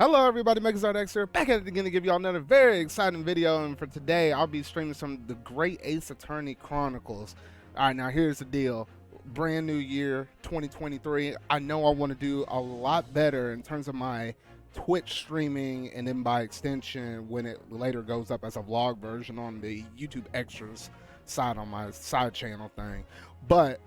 Hello everybody, MegaZardX here, back at it again to give y'all another very exciting video, and for today I'll be streaming some of the Great Ace Attorney Chronicles. Alright, now here's the deal. Brand new year, 2023. I know I want to do a lot better in terms of my Twitch streaming, and then by extension when it later goes up as a vlog version on the YouTube Extras side on my side channel thing. But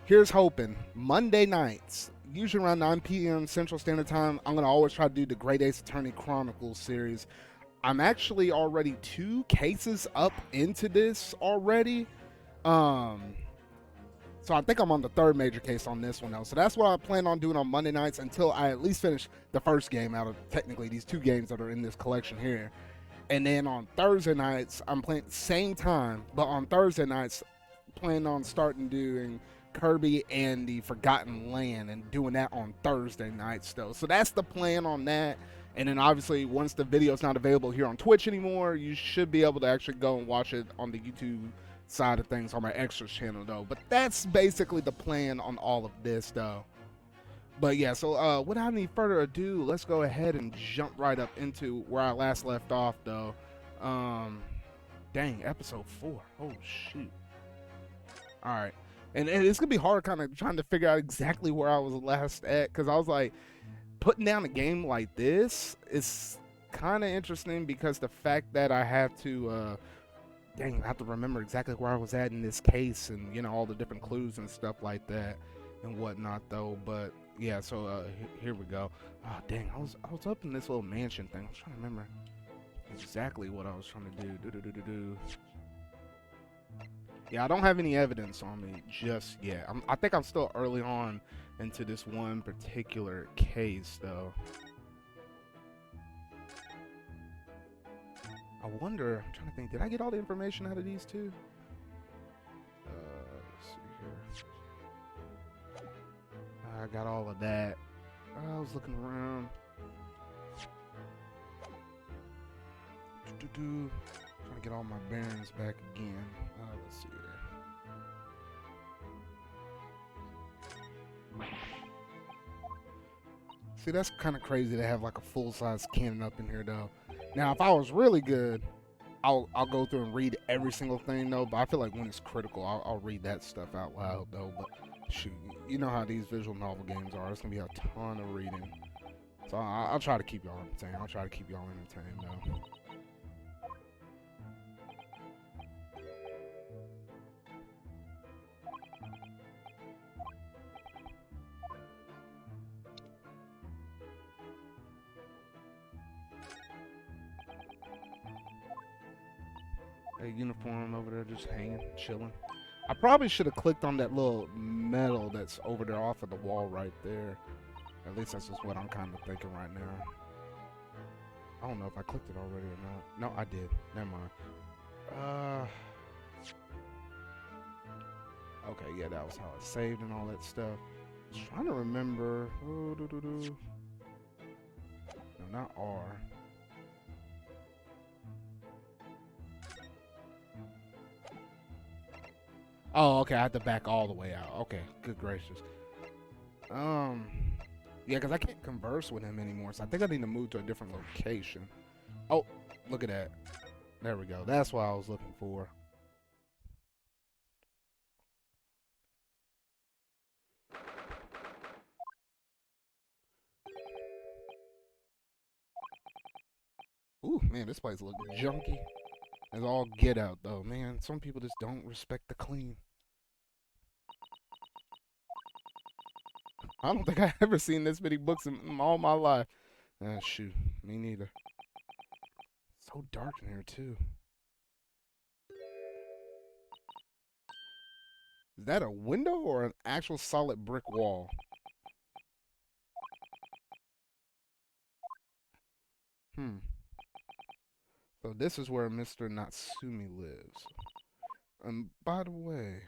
here's hoping. Monday nights, usually around 9 p.m. Central Standard Time, I'm going to always try to do the Great Ace Attorney Chronicles series. I'm actually already 2 cases up into this already. So I think I'm on the 3rd major case on this one though. So that's what I plan on doing on Monday nights until I at least finish the first game out of technically these 2 games that are in this collection here. And then on Thursday nights, I'm playing same time, but on Thursday nights, plan on starting doing Kirby and the Forgotten Land and doing that on Thursday nights though. So that's the plan on that. And then obviously once the video is not available here on Twitch anymore, you should be able to actually go and watch it on the YouTube side of things on my Extras channel though. But that's basically the plan on all of this though. But yeah, so without any further ado, let's go ahead and jump right up into where I last left off though. Dang, episode 4. Oh shoot. Alright. And it's gonna be hard kind of trying to figure out exactly where I was last at, because I was like, putting down a game like this is kind of interesting because the fact that I have to I have to remember exactly where I was at in this case, and you know, all the different clues and stuff like that and whatnot though. But yeah, so here we go. Oh dang, I was up in this little mansion thing. I was trying to remember exactly what I was trying to do. Yeah, I don't have any evidence on me just yet. I think I'm still early on into this one particular case, though. I wonder, I'm trying to think, did I get all the information out of these 2? Let's see here. I got all of that. I was looking around. Trying to get all my bearings back again. Let's see here. See, that's kind of crazy to have like a full-size cannon up in here though. Now, if I was really good, I'll go through and read every single thing though. But I feel like when it's critical, I'll read that stuff out loud though. But shoot, you know how these visual novel games are. It's gonna be a ton of reading. So I'll try to keep y'all entertained. Though. A uniform over there just hanging, chilling. I probably should have clicked on that little metal that's over there off of the wall right there. At least that's just what I'm kind of thinking right now. I don't know if I clicked it already or not. No, I did. Never mind. Okay, yeah, that was how I saved and all that stuff. I was trying to remember. No, not R. Oh, okay, I have to back all the way out. Okay, good gracious. Yeah, because I can't converse with him anymore, so I think I need to move to a different location. Oh, look at that. There we go. That's what I was looking for. Ooh, man, this place looks junky. It's all get out, though, man. Some people just don't respect the clean. I don't think I've ever seen this many books in all my life. Shoot, me neither. It's so dark in here, too. Is that a window or an actual solid brick wall? So this is where Mr. Natsumi lives. By the way,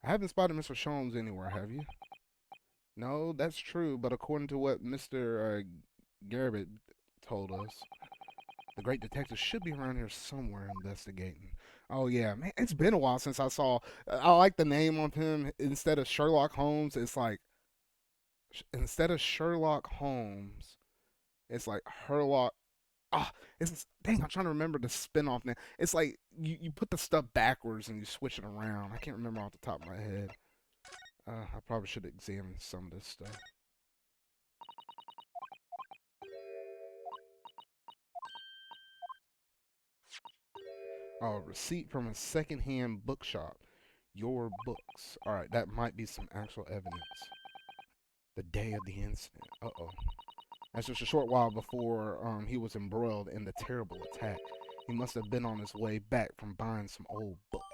I haven't spotted Mr. Sholmes anywhere, have you? No, that's true, but according to what Mr. Garrett told us, the great detective should be around here somewhere investigating. Oh yeah, man, it's been a while since I saw. I like the name of him instead of Sherlock Holmes. It's like Instead of Sherlock Holmes, it's like Herlock. Ah, it's dang. I'm trying to remember the spin-off name. It's like you put the stuff backwards and you switch it around. I can't remember off the top of my head. I probably should examine some of this stuff. Oh, receipt from a secondhand bookshop. Your books. All right, that might be some actual evidence. The day of the incident. Uh-oh. That's just a short while before he was embroiled in the terrible attack. He must have been on his way back from buying some old books.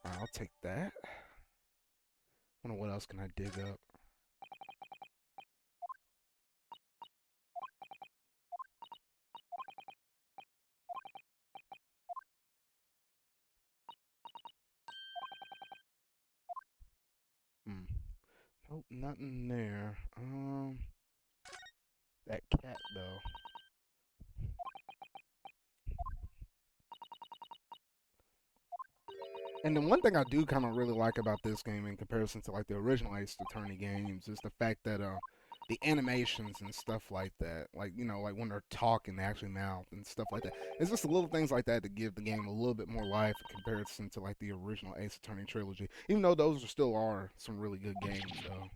All right, I'll take that. Wonder what else can I dig up. Hmm. Nope, nothing there. That cat though. And the one thing I do kind of really like about this game in comparison to like the original Ace Attorney games is the fact that the animations and stuff like that, like like when they're talking, they actually mouth and stuff like that. It's just the little things like that to give the game a little bit more life in comparison to like the original Ace Attorney trilogy. Even though those still are some really good games, though.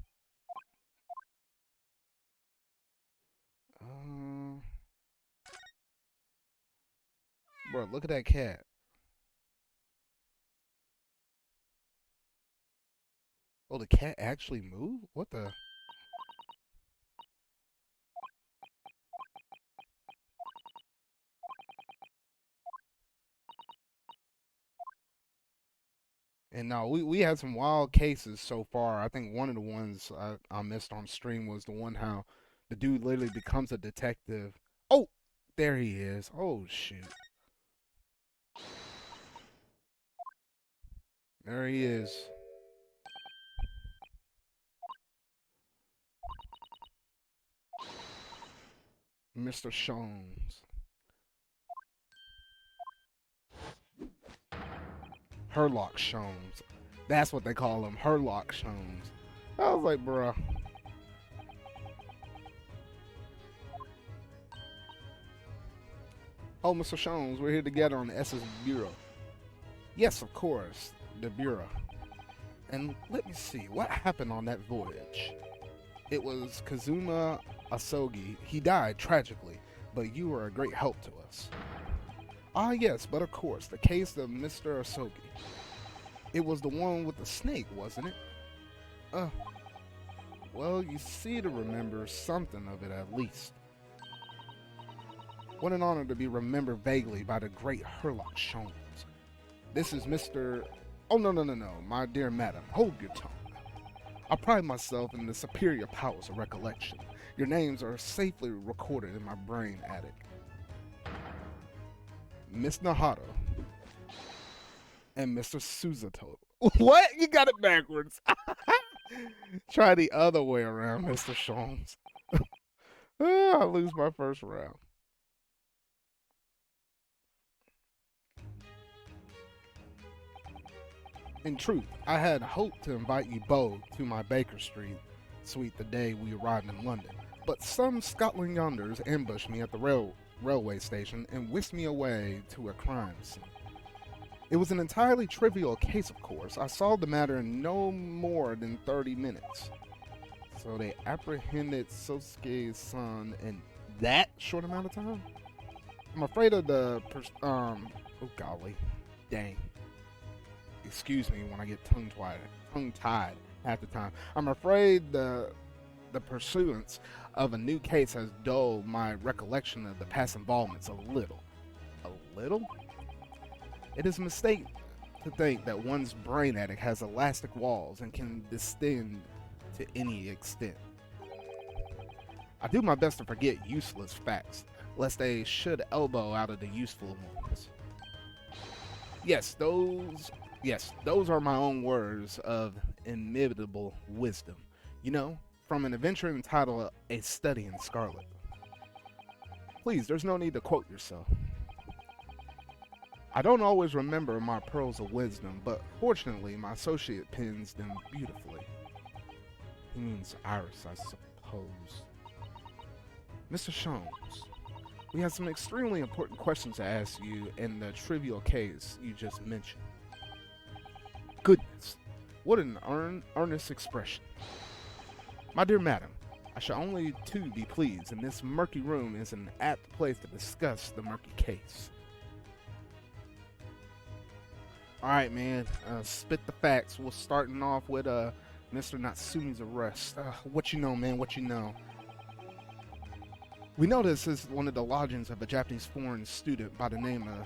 Uh, bro, look at that cat. Oh, the cat actually moved? What the? And no, we had some wild cases so far. I think one of the ones I missed on stream was the one how the dude literally becomes a detective. Oh, there he is. Oh shoot, there he is, Mr. Sholmes, Herlock Sholmes. That's what they call him, Herlock Sholmes. I was like, bruh. Oh, Mr. Sholmes, we're here together on the SS Bureau. Yes, of course, the Bureau. And let me see, what happened on that voyage? It was Kazuma Asogi. He died tragically, but you were a great help to us. Ah, yes, but of course, the case of Mr. Asogi. It was the one with the snake, wasn't it? Uh, well, you see to remember something of it at least. What an honor to be remembered vaguely by the great Herlock Sholmes. This is Mr. Oh, no, no, no, no, my dear madam, hold your tongue. I pride myself in the superior powers of recollection. Your names are safely recorded in my brain attic. Miss Nahato and Mr. Suzato. What? You got it backwards. Try the other way around, Mr. Sholmes. I lose my first round. In truth, I had hoped to invite you both to my Baker Street suite the day we arrived in London, but some Scotland Yarders ambushed me at the railway station and whisked me away to a crime scene. It was an entirely trivial case, of course. I solved the matter in no more than 30 minutes. So they apprehended Sosuke's son in that short amount of time? I'm afraid of oh golly, dang. Excuse me when I get tongue-tied half the time. I'm afraid the pursuance of a new case has dulled my recollection of the past involvements a little. A little? It is a mistake to think that one's brain attic has elastic walls and can distend to any extent. I do my best to forget useless facts, lest they should elbow out of the useful ones. Yes, those are my own words of inimitable wisdom. You know, from an adventure entitled A Study in Scarlet. Please, there's no need to quote yourself. I don't always remember my pearls of wisdom, but fortunately my associate pens them beautifully. He means Iris, I suppose. Mr. Sholmes, we have some extremely important questions to ask you in the trivial case you just mentioned. Goodness, what an earnest expression. My dear madam, I shall only too be pleased, and this murky room is an apt place to discuss the murky case. Alright, man, spit the facts. We're starting off with Mr. Natsumi's arrest. What you know, man, what you know? We know this is one of the lodgings of a Japanese foreign student by the name of,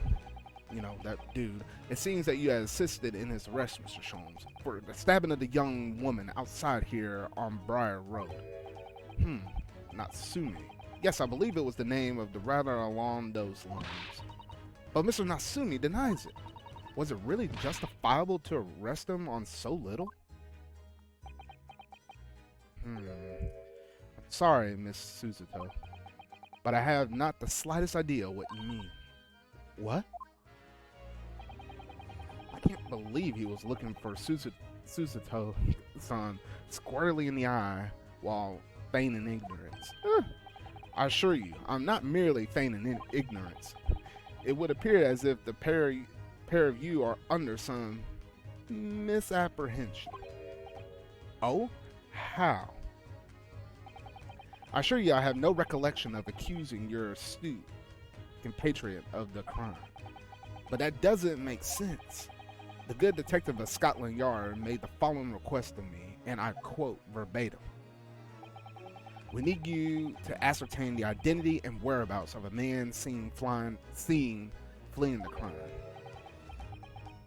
that dude. It seems that you had assisted in his arrest, Mr. Sholmes, for the stabbing of the young woman outside here on Briar Road. Natsumi. Yes, I believe it was the name of the rather along those lines. But Mr. Natsumi denies it. Was it really justifiable to arrest him on so little? Sorry, Miss Suzuto, but I have not the slightest idea what you mean. What? I can't believe he was looking for Suzuto-san squarely in the eye while feigning ignorance. I assure you, I'm not merely feigning ignorance. It would appear as if the pair of you are under some misapprehension. Oh? How? I assure you I have no recollection of accusing your astute compatriot of the crime. But that doesn't make sense. The good detective of Scotland Yard made the following request of me, and I quote verbatim. We need you to ascertain the identity and whereabouts of a man seen fleeing the crime.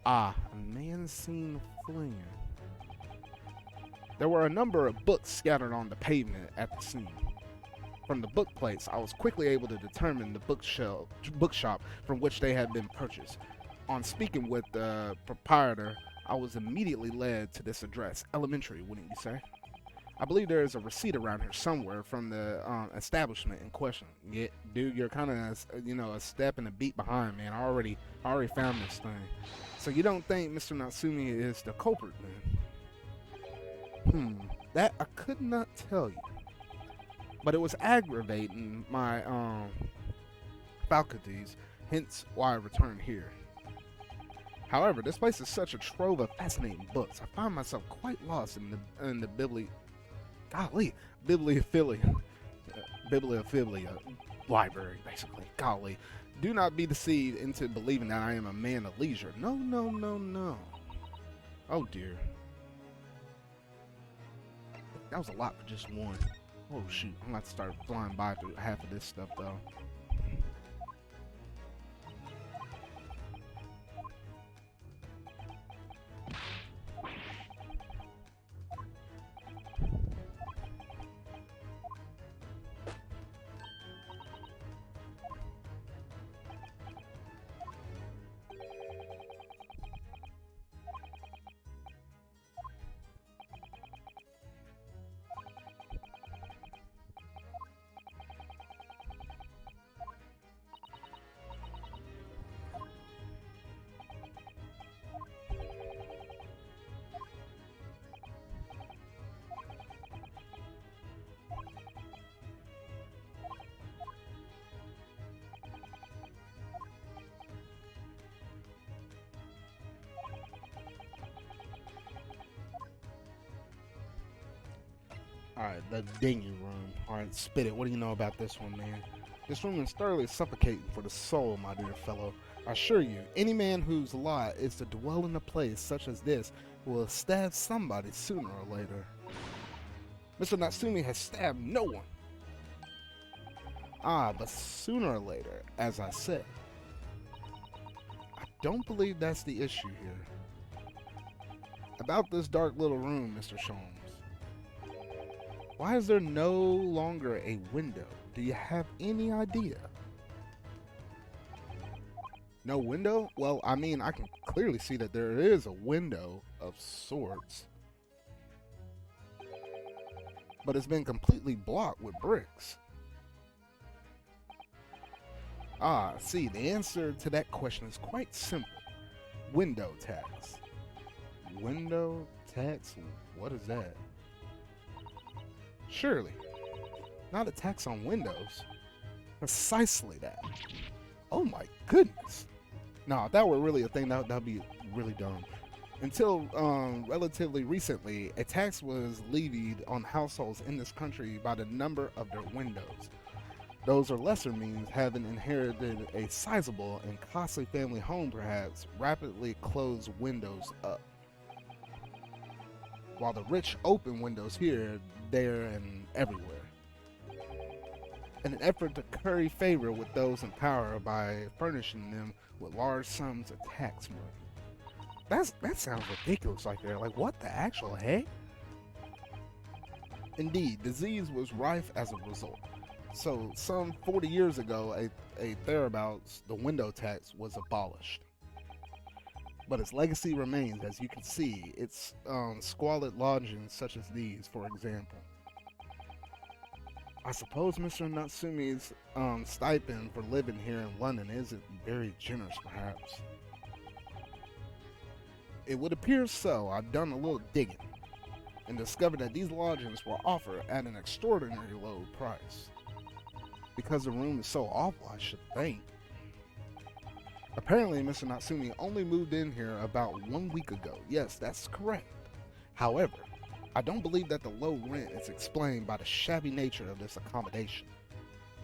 A man seen fleeing. There were a number of books scattered on the pavement at the scene. From the book plates, I was quickly able to determine the bookshop from which they had been purchased. On speaking with the proprietor, I was immediately led to this address. Elementary, wouldn't you say? I believe there is a receipt around here somewhere from the establishment in question. Yeah, dude, you're kind of a step and a beat behind, man. I already found this thing. So you don't think Mr. Natsumi is the culprit, then? That I could not tell you. But it was aggravating my faculties, hence why I returned here. However, this place is such a trove of fascinating books. I find myself quite lost in the bibliophilia library, basically. Golly, do not be deceived into believing that I am a man of leisure. No, no, no, no. Oh dear. That was a lot for just one. Oh shoot, I'm about to start flying by through half of this stuff though. Alright, the dinghy room. Alright, spit it. What do you know about this one, man? This room is thoroughly suffocating for the soul, my dear fellow. I assure you, any man whose lot is to dwell in a place such as this will stab somebody sooner or later. Mr. Natsumi has stabbed no one. But sooner or later, as I said. I don't believe that's the issue here. About this dark little room, Mr. Sholmes. Why is there no longer a window? Do you have any idea? No window? Well, I mean, I can clearly see that there is a window of sorts. But it's been completely blocked with bricks. See, the answer to that question is quite simple. Window tax. Window tax? What is that? Surely, not a tax on windows. Precisely that. Oh my goodness. No, if that were really a thing, that'd be really dumb. Until relatively recently, a tax was levied on households in this country by the number of their windows. Those or lesser means having inherited a sizable and costly family home perhaps rapidly close windows up, while the rich open windows here, there, and everywhere, in an effort to curry favor with those in power by furnishing them with large sums of tax money. That sounds ridiculous right there. Like, what the actual heck? Indeed, disease was rife as a result. So, some 40 years ago, a thereabouts, the window tax was abolished. But its legacy remains, as you can see. Its squalid lodgings, such as these, for example. I suppose Mr. Natsumi's stipend for living here in London isn't very generous, perhaps. It would appear so. I've done a little digging and discovered that these lodgings were offered at an extraordinarily low price. Because the room is so awful, I should think. Apparently, Mr. Natsumi only moved in here about 1 week ago. Yes, that's correct. However, I don't believe that the low rent is explained by the shabby nature of this accommodation.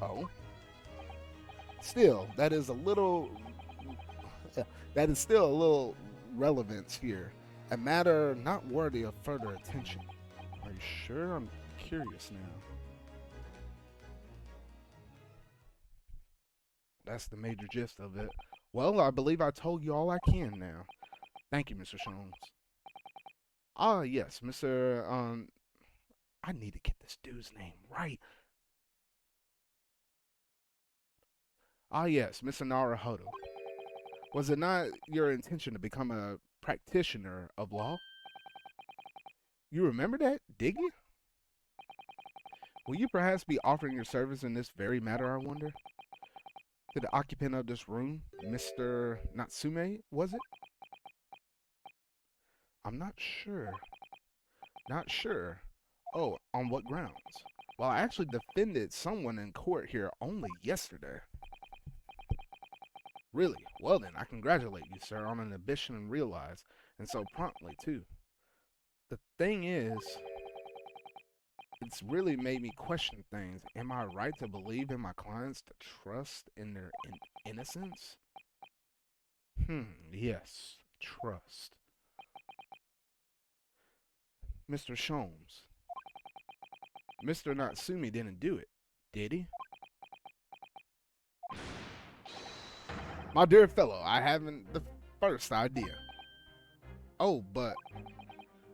Oh? Still, that is still a little relevance here. A matter not worthy of further attention. Are you sure? I'm curious now. That's the major gist of it. Well, I believe I told you all I can now. Thank you, Mr. Sholmes. Ah, yes, Mr. I need to get this dude's name right. Ah, yes, Mr. Naruhodo. Was it not your intention to become a practitioner of law? You remember that, did you? Will you perhaps be offering your service in this very matter, I wonder? To the occupant of this room, Mr. Natsume, was it? I'm not sure. Not sure. Oh, on what grounds? Well, I actually defended someone in court here only yesterday. Really? Well then, I congratulate you, sir, on an ambition realized, and so promptly, too. The thing is, it's really made me question things. Am I right to believe in my clients, to trust in their innocence? Yes, trust. Mr. Sholmes. Mr. Natsumi didn't do it, did he? My dear fellow, I haven't the first idea. Oh, but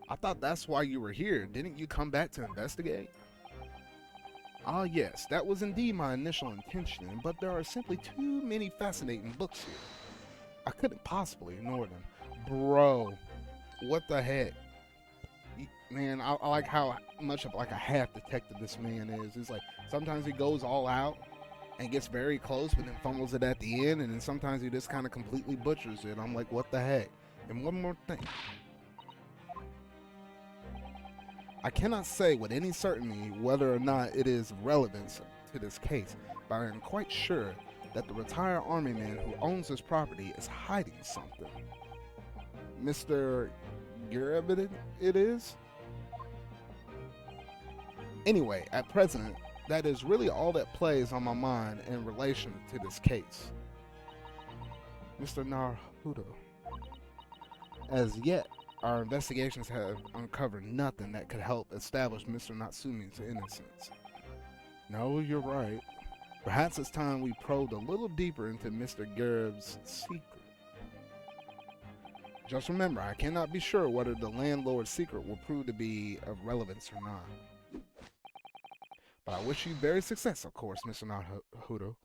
I thought that's why you were here. Didn't you come back to investigate? Ah, yes, that was indeed my initial intention, but there are simply too many fascinating books here. I couldn't possibly ignore them. Bro, what the heck? Man, I like how much of like a half detective this man is. It's like sometimes he goes all out and gets very close, but then fumbles it at the end, and then sometimes he just kind of completely butchers it. I'm like, what the heck? And one more thing. I cannot say with any certainty whether or not it is of relevance to this case, but I am quite sure that the retired army man who owns this property is hiding something. Mr. Gurabit, it is? Anyway, at present, that is really all that plays on my mind in relation to this case. Mr. Naruhodo, as yet, our investigations have uncovered nothing that could help establish Mr. Natsumi's innocence. No, you're right. Perhaps it's time we probed a little deeper into Mr. Gerb's secret. Just remember, I cannot be sure whether the landlord's secret will prove to be of relevance or not. But I wish you very success, of course, Mr. Naruhodo.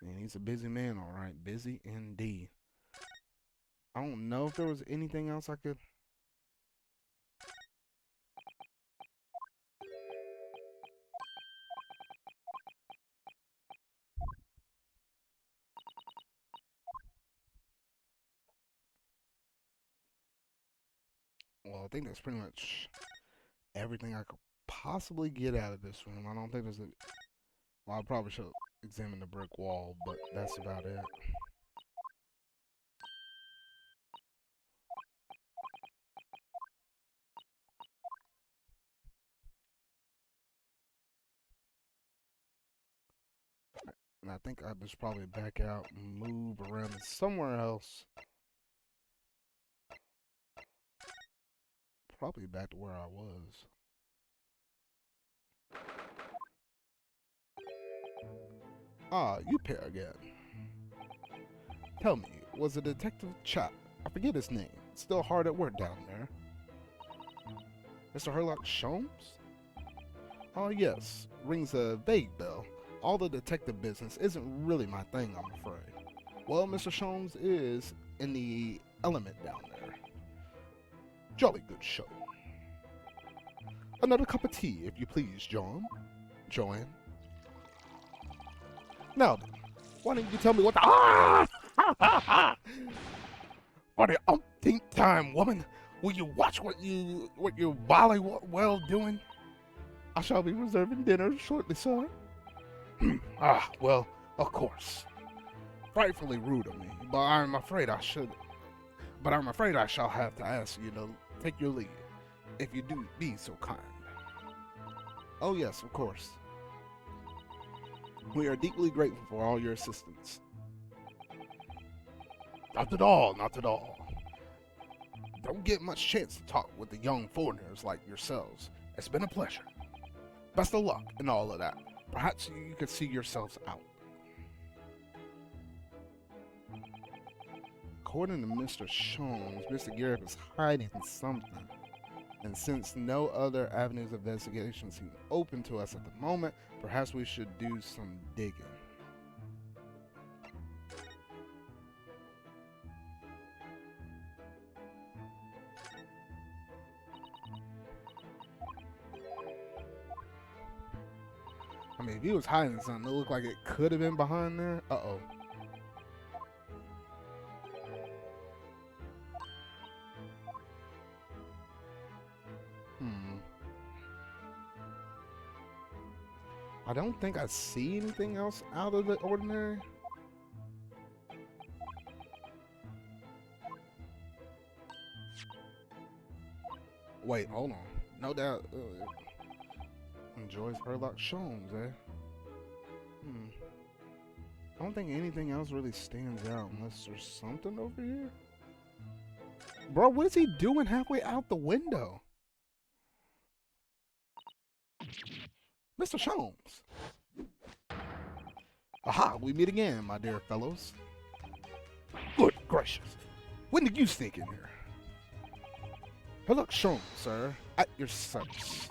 And he's a busy man, all right. Busy indeed. I don't know if there was anything else I could... Well, I think that's pretty much everything I could possibly get out of this room. I don't think there's a. Well, I probably should examine the brick wall, but that's about it. And I think I just probably back out and move around to somewhere else. Probably back to where I was. Ah, you pair again. Tell me, was a detective chap, I forget his name, still hard at work down there? Mr. Herlock Sholmes? Oh yes, rings a vague bell. All the detective business isn't really my thing, I'm afraid. Well, Mr. Sholmes is in the element down there. Jolly good show. Another cup of tea, if you please, Joanne. Now then, why don't you tell me what the... Ah! For the umpteenth time, woman, will you watch what you're volley well doing? I shall be reserving dinner shortly, sir. Well, of course. Frightfully rude of me, but I'm afraid I should. But I'm afraid I shall have to ask you to take your leave, if you do be so kind. Oh yes, of course. We are deeply grateful for all your assistance. Not at all, not at all. Don't get much chance to talk with the young foreigners like yourselves. It's been a pleasure. Best of luck and all of that. Perhaps you could see yourselves out. According to Mr. Sholmes, Mr. Garrett is hiding something. And since no other avenues of investigation seem open to us at the moment, perhaps we should do some digging. I mean, if he was hiding something, it looked like it could have been behind there. Uh-oh. I don't think I see anything else out of the ordinary. Wait, hold on. No doubt. Enjoys Herlock Sholmes, eh? I don't think anything else really stands out unless there's something over here. Bro, what is he doing halfway out the window? Mr. Sholmes. Aha, we meet again, my dear fellows. Good gracious. When did you sneak in here? Herlock Sholmes, sir. At your service.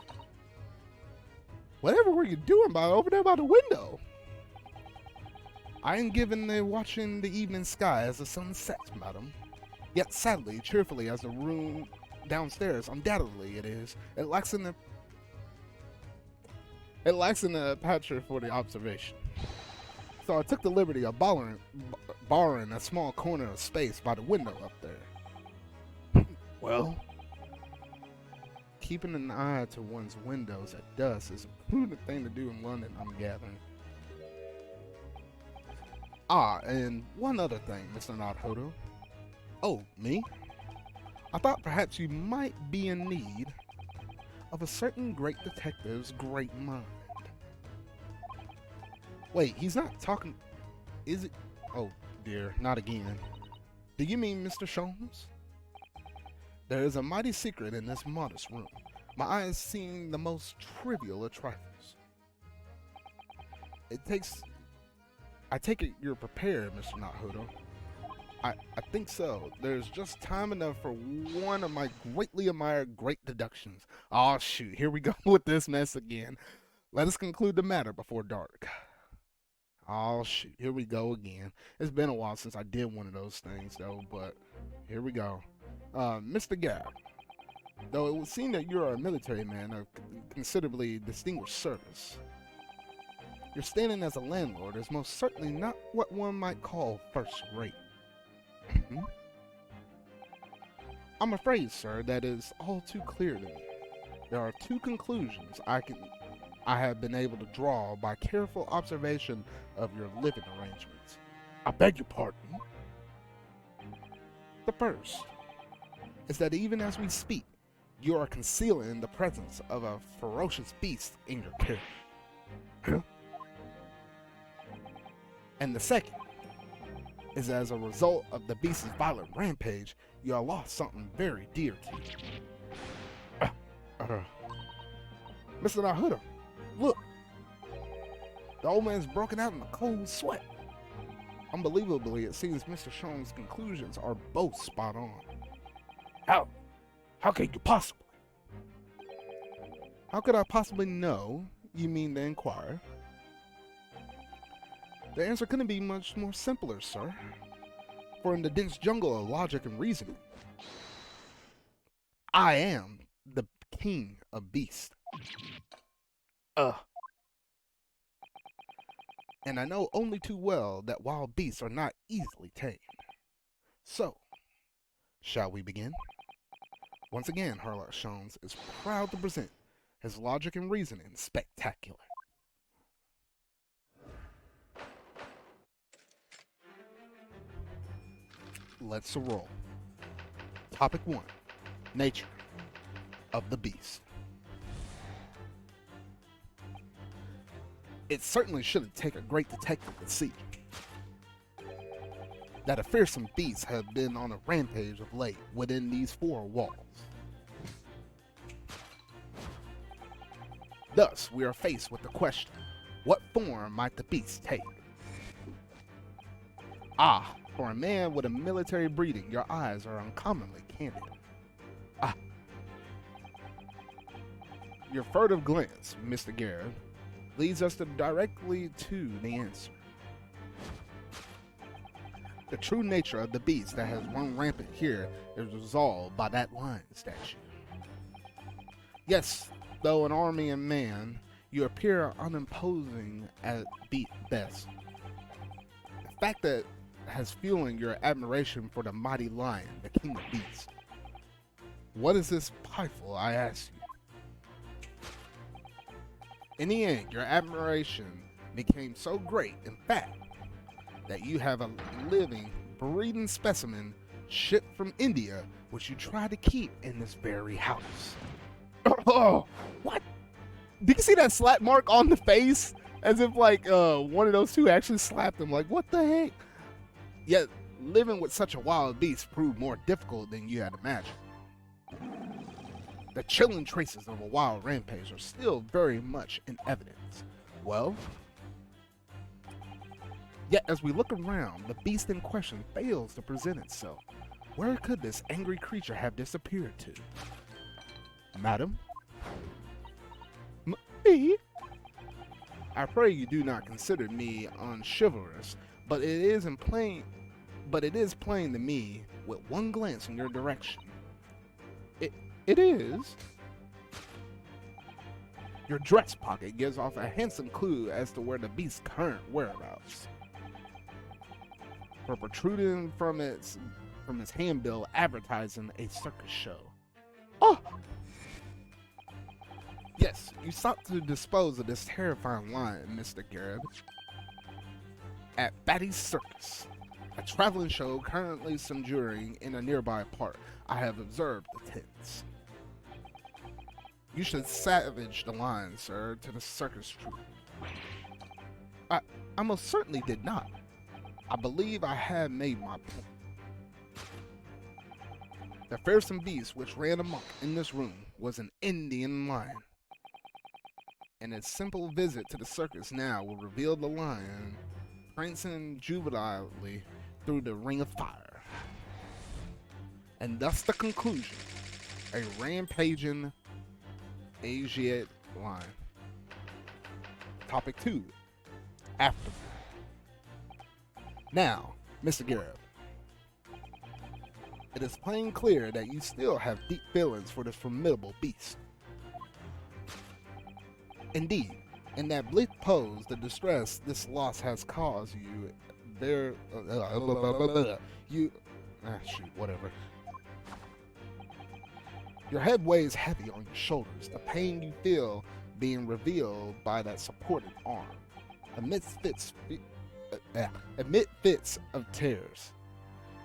Whatever were you doing over there by the window? I am given to watching the evening sky as the sun sets, madam. Yet sadly, cheerfully as the room downstairs, undoubtedly it is. It lacks in the aperture for the observation. So I took the liberty of borrowing a small corner of space by the window up there. Well, keeping an eye to one's windows at dusk is a prudent thing to do in London, I'm gathering. Ah, and one other thing, Mr. Naruto. Oh, me? I thought perhaps you might be in need of a certain great detective's great mind. Wait, he's not talking... Is it... Oh, dear, not again. Do you mean Mr. Sholmes? There is a mighty secret in this modest room. My eyes seeing the most trivial of trifles. I take it you're prepared, Mr. Naruto. I think so. There's just time enough for one of my greatly admired great deductions. Oh shoot, here we go with this mess again. Let us conclude the matter before dark. Oh shoot, here we go again. It's been a while since I did one of those things though, but here we go. Mr. Gap, though it would seem that you are a military man of considerably distinguished service, your standing as a landlord is most certainly not what one might call first rate. I'm afraid, sir, that is all too clear to me. There are two conclusions I have been able to draw by careful observation of your living arrangements. I beg your pardon. The first is that even as we speak, you are concealing the presence of a ferocious beast in your care. Huh? And the second is as a result of the beast's violent rampage, you have lost something very dear to you. Mr. Nahuda, look. The old man's broken out in a cold sweat. Unbelievably, it seems Mr. Shone's conclusions are both spot on. How? How can you possibly? How could I possibly know? You mean to inquire? The answer couldn't be much more simpler, sir. For in the dense jungle of logic and reasoning, I am the king of beasts. And I know only too well that wild beasts are not easily tamed. So, shall we begin? Once again, Harlock Shones is proud to present his logic and reasoning spectacular. Let's roll. Topic 1. Nature of the beast. It certainly shouldn't take a great detective to see that a fearsome beast had been on a rampage of late within these four walls. Thus, we are faced with the question, what form might the beast take? For a man with a military breeding, your eyes are uncommonly candid. Your furtive glance, Mr. Garrett, leads us directly to the answer. The true nature of the beast that has run rampant here is resolved by that lion statue. Yes, though an army and man, you appear unimposing at best. The fact that has fueling your admiration for the mighty lion, the king of beasts. What is this pieful, I ask you? In the end, your admiration became so great, in fact, that you have a living, breeding specimen shipped from India, which you try to keep in this very house. Oh, what? Did you see that slap mark on the face? As if like one of those two actually slapped him. Like, what the heck? Yet, living with such a wild beast proved more difficult than you had imagined. The chilling traces of a wild rampage are still very much in evidence. Well, yet as we look around, the beast in question fails to present itself. Where could this angry creature have disappeared to? Madam? Me? I pray you do not consider me unchivalrous, but it is plain to me with one glance in your direction. It is. Your dress pocket gives off a handsome clue as to where the beast's current whereabouts. For protruding from its handbill advertising a circus show. Oh! Yes, you sought to dispose of this terrifying lion, Mr. Garrett, at Batty's Circus, a traveling show currently sojourning in a nearby park. I have observed the tents. You should savage the lion, sir, to the circus troupe. I most certainly did not. I believe I have made my point. The fearsome beast which ran amok in this room was an Indian lion. And its simple visit to the circus now will reveal the lion prancing jubilantly through the ring of fire. And thus the conclusion, a rampaging Asiatic lion. Topic 2, after. Now, Mr. Garrett, it is plain clear that you still have deep feelings for this formidable beast. Indeed, in that bleak pose, the distress this loss has caused you, whatever. Your head weighs heavy on your shoulders, the pain you feel being revealed by that supported arm. Amidst amid fits of tears,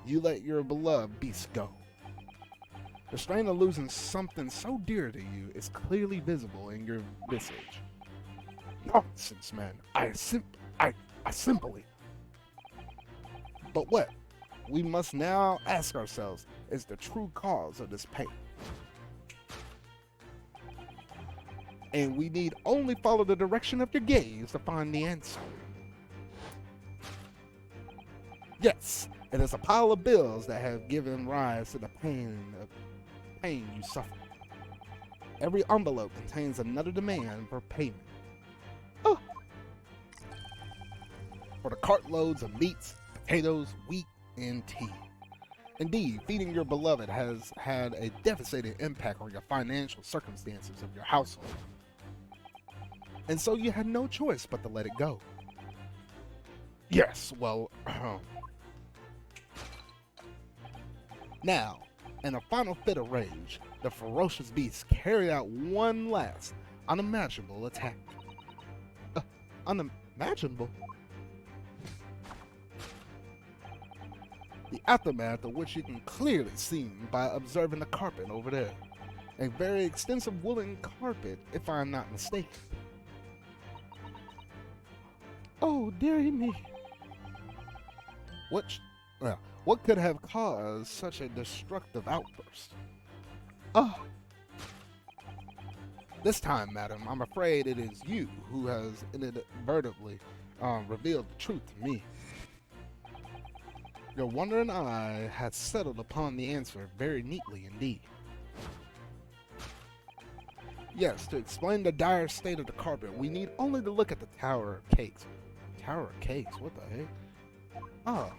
you let your beloved beast go. The strain of losing something so dear to you is clearly visible in your visage. Nonsense, man. I simply. But what we must now ask ourselves is the true cause of this pain. And we need only follow the direction of your gaze to find the answer. Yes, it is a pile of bills that have given rise to the pain you suffer. Every envelope contains another demand for payment. Oh. For the cartloads of meats, potatoes, wheat, and tea. Indeed, feeding your beloved has had a devastating impact on your financial circumstances of your household. And so you had no choice but to let it go. Yes, well, now, in a final fit of rage, the ferocious beast carried out one last unimaginable attack. Unimaginable? The aftermath of which you can clearly see by observing the carpet over there. A very extensive woolen carpet, if I am not mistaken. Oh, dearie me. What could have caused such a destructive outburst? Oh. This time, madam, I'm afraid it is you who has inadvertently revealed the truth to me. Your wondering eye has settled upon the answer very neatly indeed. Yes, to explain the dire state of the carpet, we need only to look at the Tower of Cakes. Tower of Cakes? What the heck? Ah.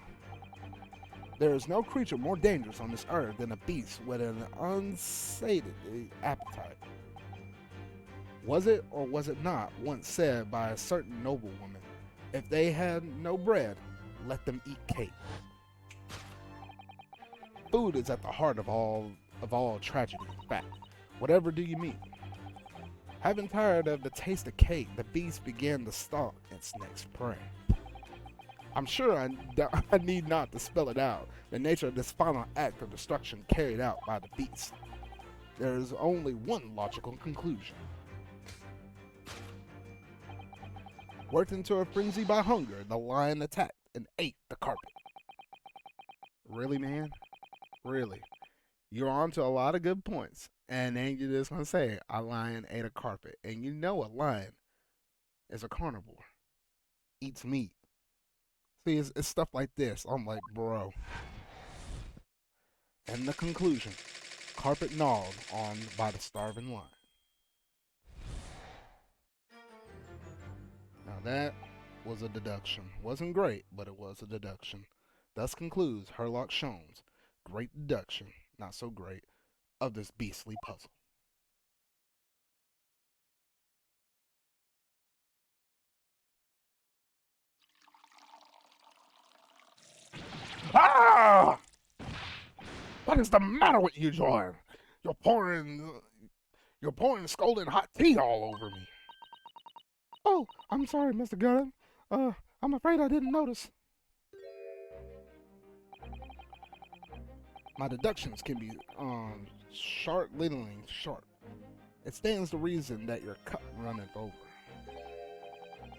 There is no creature more dangerous on this earth than a beast with an unsated appetite. Was it or was it not once said by a certain noblewoman, if they had no bread, let them eat cake? Food is at the heart of all tragedy. In fact, whatever do you mean? Having tired of the taste of cake, the beast began to stalk its next prey. I'm sure I need not to spell it out, the nature of this final act of destruction carried out by the beast. There is only one logical conclusion. Worked into a frenzy by hunger, the lion attacked and ate the carpet. Really, man? Really? You're on to a lot of good points. And then you're just going to say, a lion ate a carpet. And you know a lion is a carnivore. Eats meat. See, it's stuff like this. I'm like, bro. And the conclusion. Carpet gnawed on by the starving lion. Now that was a deduction. Wasn't great, but it was a deduction. Thus concludes Herlock Sholmes' great deduction, not so great, of this beastly puzzle. Ah! What is the matter with you, Joy? You're pouring scalding hot tea all over me. Oh, I'm sorry, Mr. Gunn. I'm afraid I didn't notice. My deductions can be startlingly sharp. It stands to reason that your cup runneth over.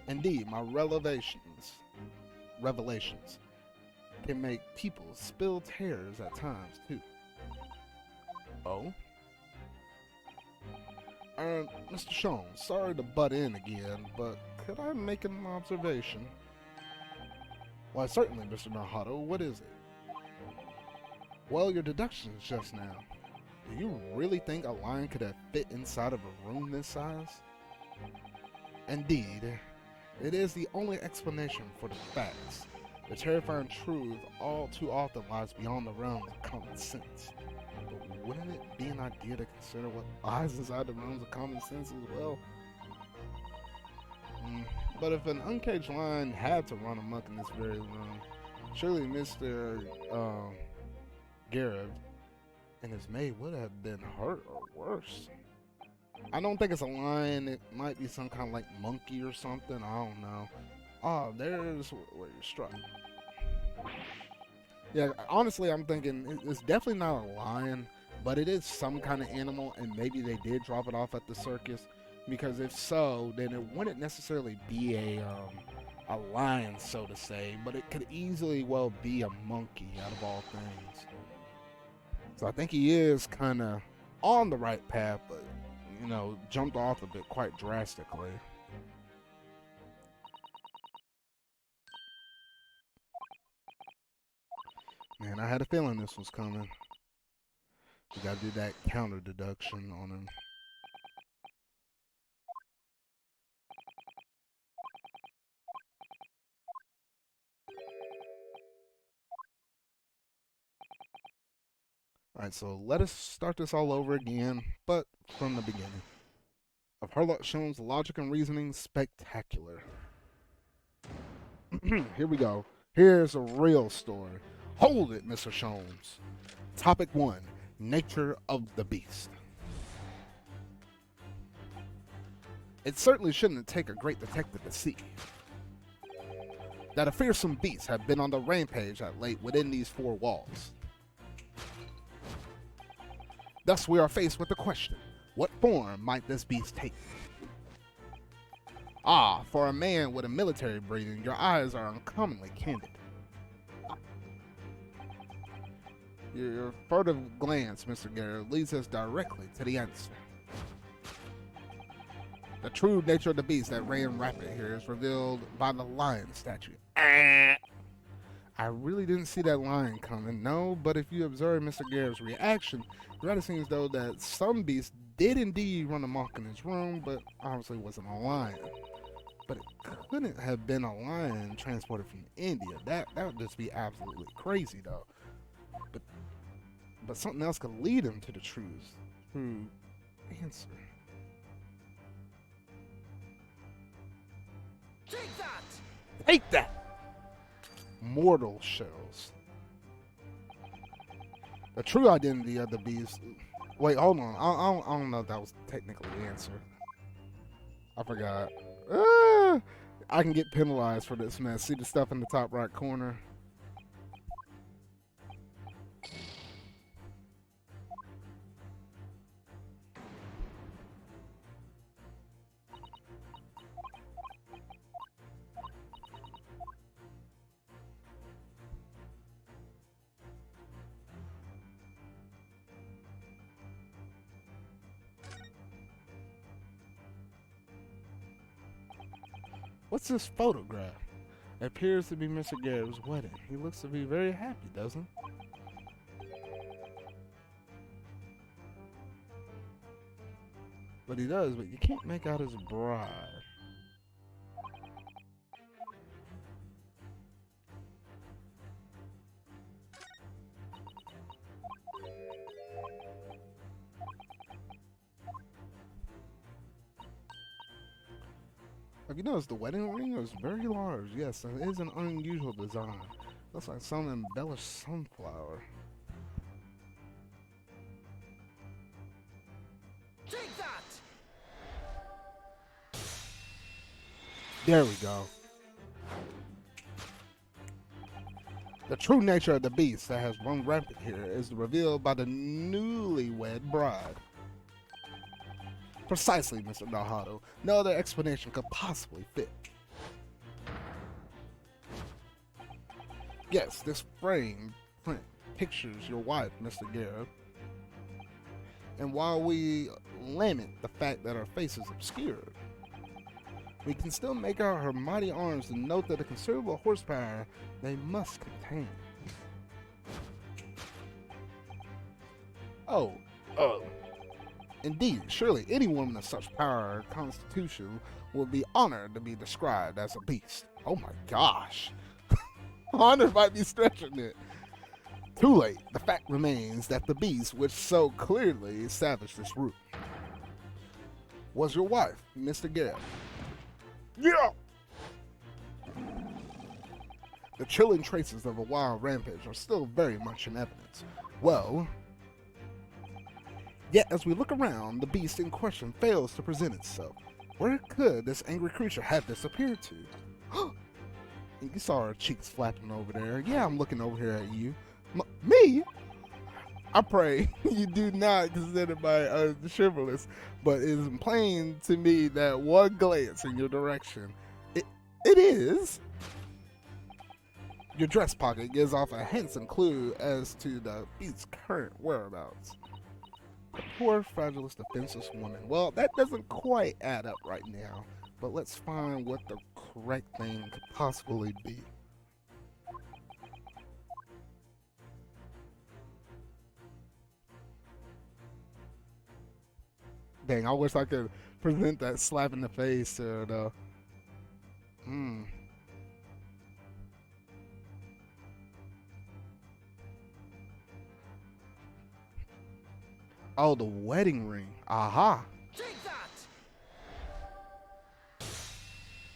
Indeed, my revelations can make people spill tears at times too. Oh? Mr. Sholmes, sorry to butt in again, but could I make an observation? Why, certainly, Mr. Nahato, what is it? Well, your deductions just now. Do you really think a lion could have fit inside of a room this size? Indeed, it is the only explanation for the facts. The terrifying truth all too often lies beyond the realm of common sense. But wouldn't it be an idea to consider what lies inside the realms of common sense as well? But if an uncaged lion had to run amok in this very room, surely Mr. Garib and his mate would have been hurt or worse. I don't think it's a lion. It might be some kind of like monkey or something. I don't know. Oh, there's where you're struck. Yeah, honestly, I'm thinking it's definitely not a lion, but it is some kind of animal, and maybe they did drop it off at the circus. Because if so, then it wouldn't necessarily be a lion, so to say, but it could easily well be a monkey out of all things. So I think he is kind of on the right path, but jumped off a bit quite drastically. Man, I had a feeling this was coming. We gotta do that counter deduction on him. Alright, so let us start this all over again, but from the beginning. Of Herlock Sholmes' logic and reasoning spectacular. Here we go. Here's a real story. Hold it, Mr. Sholmes. Topic 1. Nature of the beast. It certainly shouldn't take a great detective to see that a fearsome beast had been on the rampage at late within these four walls. Thus we are faced with the question, what form might this beast take? Ah, for a man with a military breeding, your eyes are uncommonly candid. Your furtive glance, Mr. Garrett, leads us directly to the answer. The true nature of the beast that ran rampant here is revealed by the lion statue. I really didn't see that lion coming, no, but if you observe Mr. Garrett's reaction, it rather seems though that some beast did indeed run amok in his room, but obviously wasn't a lion. But it couldn't have been a lion transported from India. That would just be absolutely crazy though. But something else could lead him to the true answer. Take that! Take that! Mortal shells. The true identity of the beast. Wait, hold on. I don't know if that was technically the answer. I forgot. I can get penalized for this mess. See the stuff in the top right corner? What's this photograph? It appears to be Mr. Garrett's wedding. He looks to be very happy, doesn't he? But he does, but you can't make out his bride. Have you noticed the wedding ring is very large? Yes, it is an unusual design. Looks like some embellished sunflower. Take that! There we go. The true nature of the beast that has run rampant here is revealed by the newlywed bride. Precisely, Mr. Nahado. No other explanation could possibly fit. Yes, this frame print pictures your wife, Mr. Garrett. And while we lament the fact that her face is obscured, we can still make out her mighty arms and note that the considerable horsepower they must contain. Indeed, surely any woman of such power and constitution would be honored to be described as a beast. Oh my gosh. Honored might be stretching it. Too late. The fact remains that the beast, which so clearly established this route, was your wife, Mr. Garrett. Yeah! The chilling traces of a wild rampage are still very much in evidence. Well, Yet, as we look around, the beast in question fails to present itself. Where could this angry creature have disappeared to? You saw her cheeks flapping over there. Yeah, I'm looking over here at you. Me? I pray you do not consider my chivalrous, but it is plain to me that one glance in your direction, it is. Your dress pocket gives off a handsome clue as to the beast's current whereabouts. The poor, fragilist, defenseless woman. Well, that doesn't quite add up right now, but let's find what the correct thing could possibly be. Dang, I wish I could present that slap in the face to the. Oh, the wedding ring. Aha. Take that!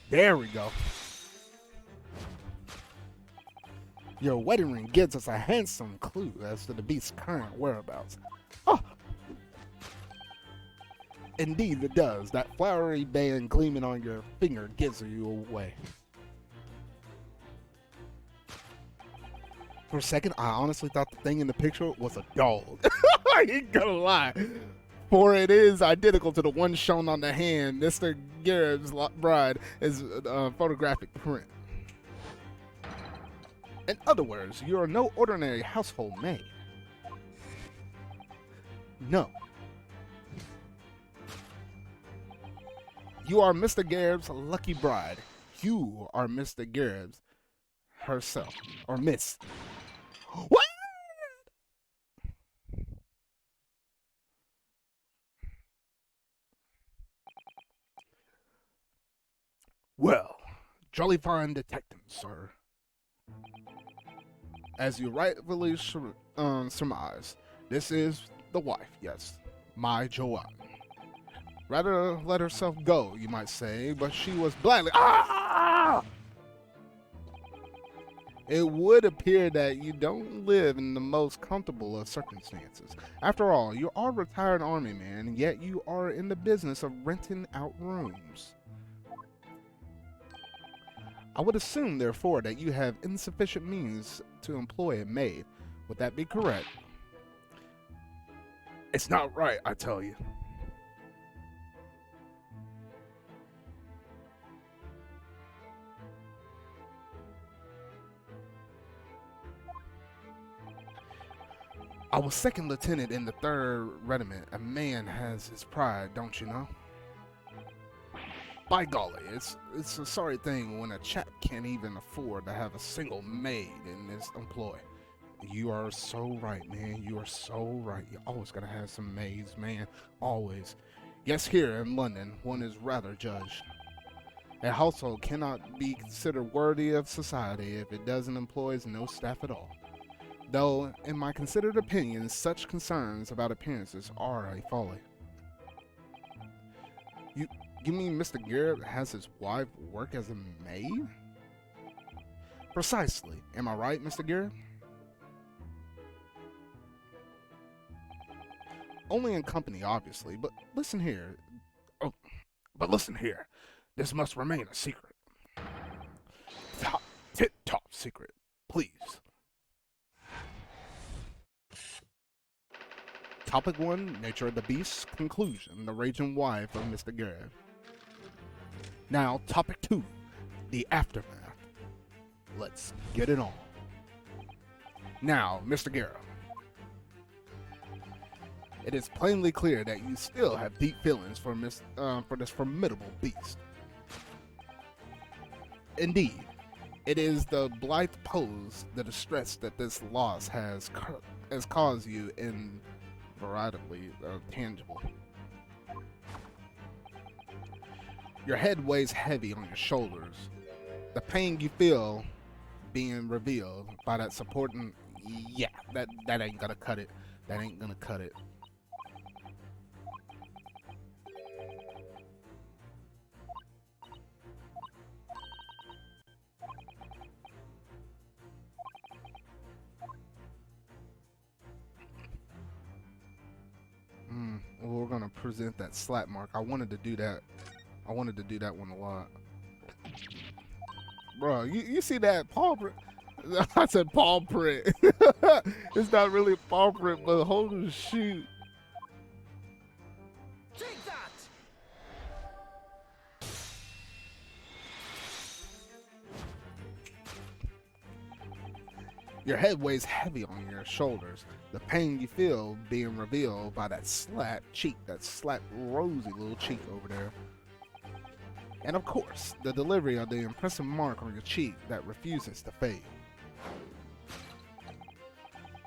There we go. Your wedding ring gives us a handsome clue as to the beast's current whereabouts. Oh. Indeed, it does. That flowery band gleaming on your finger gives you away. For a second, I honestly thought the thing in the picture was a dog. I ain't gonna lie. For it is identical to the one shown on the hand. Mr. Garrett's bride is a photographic print. In other words, you are no ordinary household maid. No. You are Mr. Garrett's lucky bride. You are Mr. Garrett's herself. Or Miss. What? Well, jolly fine detective, sir. As you rightfully surmise, this is the wife, yes, my Joanne. Rather let herself go, you might say, but she was blindly. Ah! It would appear that you don't live in the most comfortable of circumstances. After all, you are a retired army man, yet you are in the business of renting out rooms. I would assume, therefore, that you have insufficient means to employ a maid. Would that be correct? It's not right, I tell you. I was second lieutenant in the 3rd Regiment. A man has his pride, don't you know? By golly, it's a sorry thing when a chap can't even afford to have a single maid in his employ. You are so right, man. You are so right. You always gotta have some maids, man. Always. Yes, here in London, one is rather judged. A household cannot be considered worthy of society if it doesn't employ no staff at all. Though, in my considered opinion, such concerns about appearances are a folly. You mean Mr. Garrett has his wife work as a maid? Precisely. Am I right, Mr. Garrett? Only in company, obviously, but listen here. Oh, but listen here. This must remain a secret. Tip-top secret, please. Topic 1, Nature of the Beast. Conclusion, the raging wife of Mr. Garrett. Now, topic 2, the aftermath. Let's get it on. Now, Mr. Garrett. It is plainly clear that you still have deep feelings for this formidable beast. Indeed, it is the blithe pose, the distress that this loss has caused you in veritably tangible. Your head weighs heavy on your shoulders. The pain you feel being revealed by that supporting, yeah, that ain't gonna cut it. That ain't gonna cut it. present that slap mark. I wanted to do that. I wanted to do that one a lot. Bro, you see that paw print? I said paw print. It's not really a paw print, but holy shoot. Take that! Your head weighs heavy on your shoulders. The pain you feel being revealed by that slap cheek, that slap rosy little cheek over there. And of course, the delivery of the impressive mark on your cheek that refuses to fade.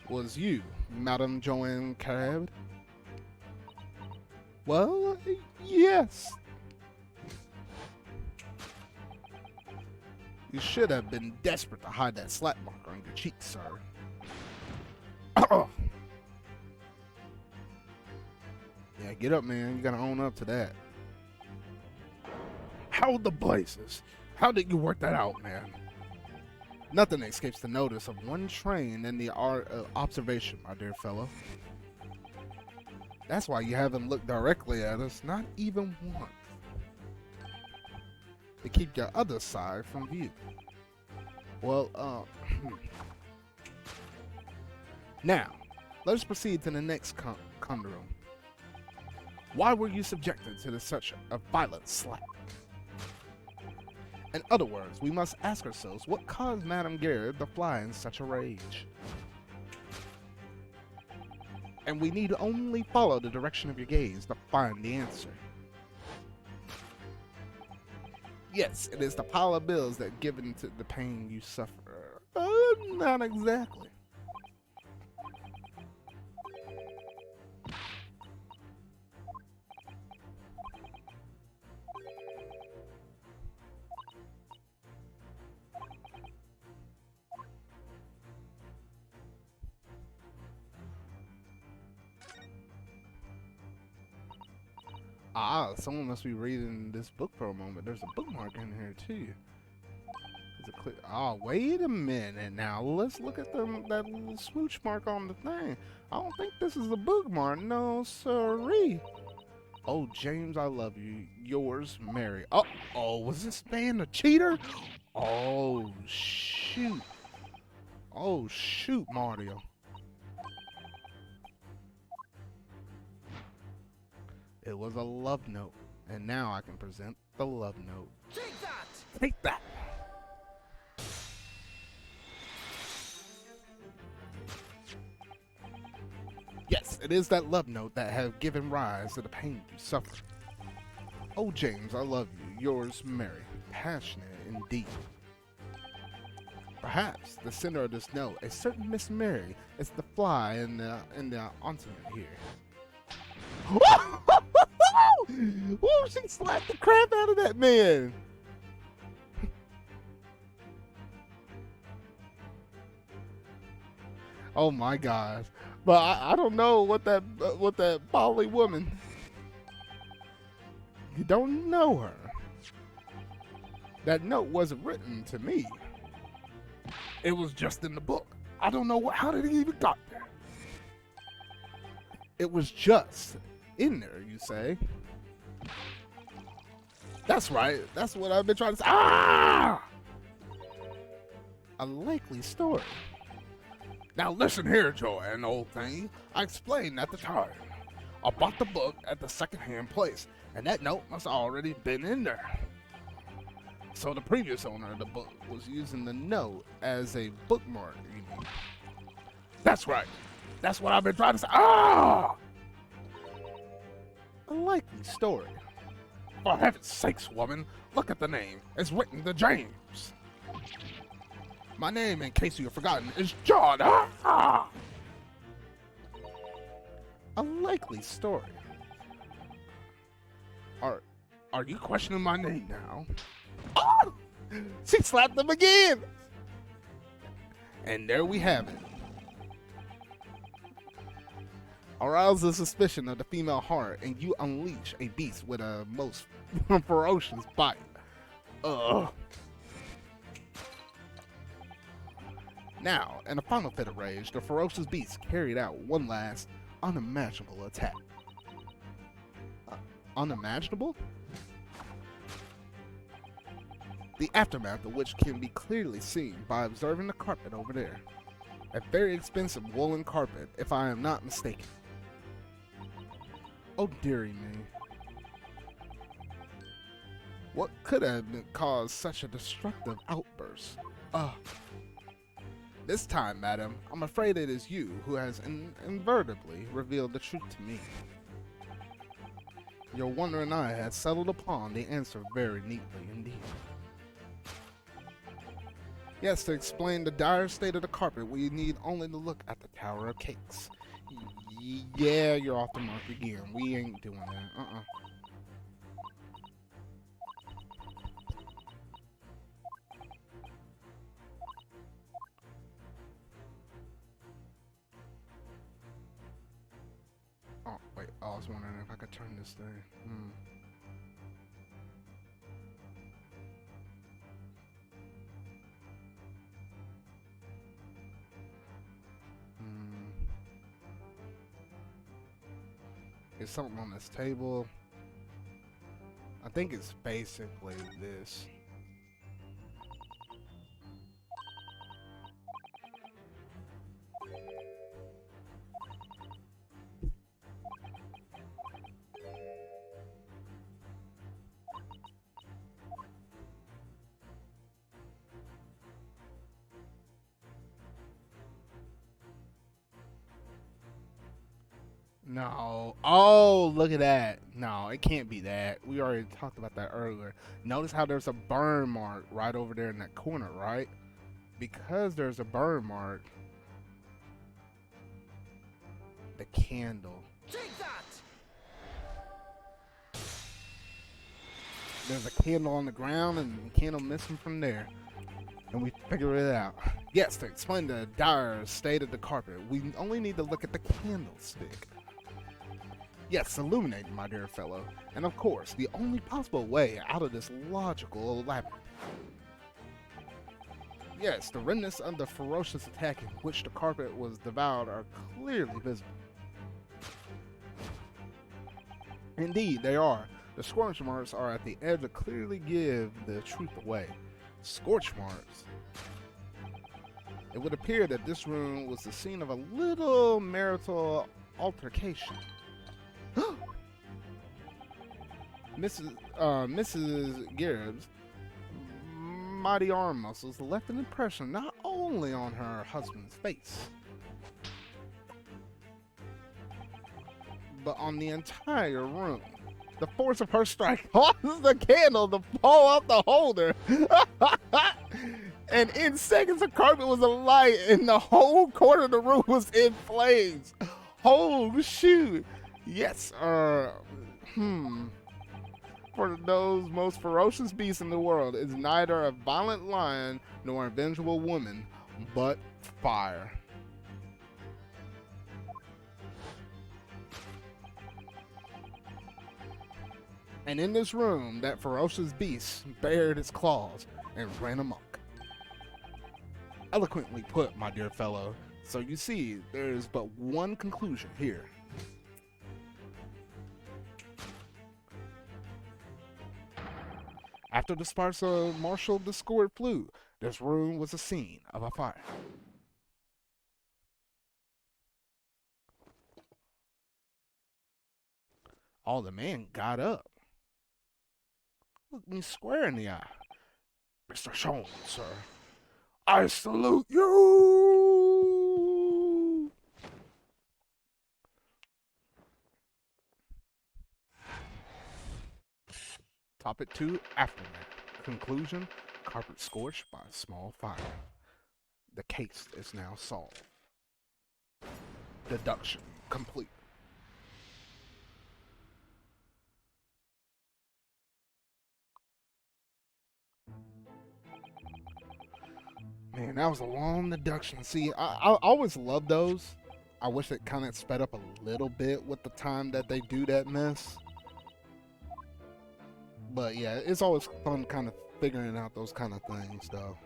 Was you, Madame Joanne Carab? Well, yes. You should have been desperate to hide that slap mark on your cheek, sir. Yeah, get up, man. You gotta own up to that. How the blazes? How did you work that out, man? Nothing escapes the notice of one trained in the art of observation, my dear fellow. That's why you haven't looked directly at us, not even once. To keep your other side from view. Well, now, let us proceed to the next conundrum. Why were you subjected to such a violent slap? In other words, we must ask ourselves what caused Madame Garrett to fly in such a rage. And we need only follow the direction of your gaze to find the answer. Yes, it is the pile of bills that give into the pain you suffer. Not exactly. Ah, someone must be reading this book for a moment. There's a bookmark in here too. Is it clear? Oh, wait a minute now. Let's look at that little smooch mark on the thing. I don't think this is a bookmark. No, sirree. Oh, James, I love you. Yours, Mary. Oh, was this man a cheater? Oh, shoot. Oh, shoot, Mario. It was a love note, and now I can present the love note. Take that! Take that! Yes, it is that love note that have given rise to the pain you suffer. Oh, James, I love you. Yours, Mary. Passionate indeed. Perhaps the sender of this note, a certain Miss Mary, is the fly in the ointment here. Whoa, she slapped the crap out of that man. Oh my gosh. But I don't know what that Polly woman. You don't know her. That note wasn't written to me. It was just in the book. I don't know how did it even got there. It was just in there, you say? That's right. That's what I've been trying to say. Ah! A likely story. Now listen here, Joanne, old thing. I explained at the time. I bought the book at the second-hand place, and that note must have already been in there. So the previous owner of the book was using the note as a bookmark, you mean? That's right. That's what I've been trying to say. Ah! A likely story. For heaven's sakes, woman, look at the name. It's written to James. My name, in case you've forgotten, is John. Ah! A likely story. Are you questioning my name now? Oh! She slapped him again. And there we have it. Arouse the suspicion of the female heart, and you unleash a beast with a most ferocious bite. Ugh. Now, in a final fit of rage, the ferocious beast carried out one last unimaginable attack. unimaginable? The aftermath of which can be clearly seen by observing the carpet over there. A very expensive woolen carpet, if I am not mistaken. Oh dearie me. What could have caused such a destructive outburst? This time, madam, I'm afraid it is you who has inadvertently revealed the truth to me. Your wondering eye has settled upon the answer very neatly indeed. Yes, to explain the dire state of the carpet, we need only to look at the Tower of Cakes. Yeah, you're off the mark again. We ain't doing that. Oh, wait. I was wondering if I could turn this thing. There's something on this table. I think it's basically this. No. Oh, look at that. No, it can't be that. We already talked about that earlier. Notice how there's a burn mark right over there in that corner, right? Because there's a burn mark, the candle. Take that! There's a candle on the ground and the candle missing from there. And we figure it out. Yes, to explain the dire state of the carpet, we only need to look at the candlestick. Yes, illuminating, my dear fellow. And of course, the only possible way out of this logical labyrinth. Yes, the remnants of the ferocious attack in which the carpet was devoured are clearly visible. Indeed, they are. The scorch marks are at the edge to clearly give the truth away. Scorch marks. It would appear that this room was the scene of a little marital altercation. Mrs. Gibbs' mighty arm muscles left an impression not only on her husband's face, but on the entire room. The force of her strike causes the candle to fall out the holder. And in seconds, the carpet was alight and the whole corner of the room was in flames. Oh, shoot. Yes, For those most ferocious beasts in the world is neither a violent lion nor a vengeful woman, but fire. And in this room, that ferocious beast bared its claws and ran amok. Eloquently put, my dear fellow. So you see, there is but one conclusion here. After the sparks of Marshal Discord flew, this room was the scene of a fire. Oh, the man got up. Looked me square in the eye. Mr. Sholmes, sir, I salute you! Topic 2, Aftermath. Conclusion, carpet scorched by a small fire. The case is now solved. Deduction complete. Man, that was a long deduction. See, I always love those. I wish it kind of sped up a little bit with the time that they do that mess. But yeah, it's always fun kind of figuring out those kind of things, though.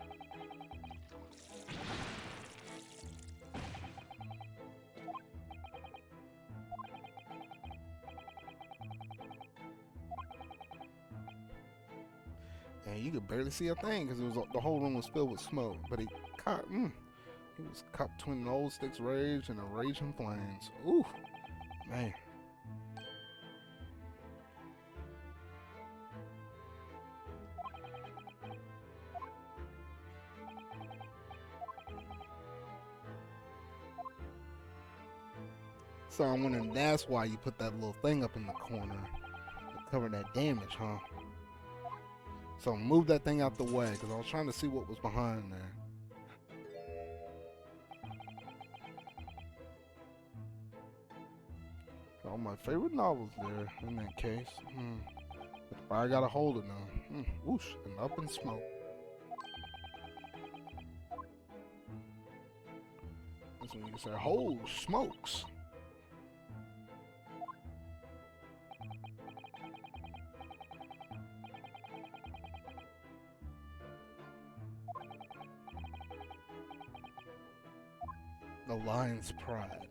And you could barely see a thing because the whole room was filled with smoke. But he caught, he was caught between an old stick's rage and a raging flames. Ooh, man. So I'm wondering that's why you put that little thing up in the corner to cover that damage, huh? So move that thing out the way because I was trying to see what was behind there. All my favorite novels there in that case. But the fire got a hold of them. Whoosh, and up in smoke. That's when you can say, "Holy smokes!" The lion's pride.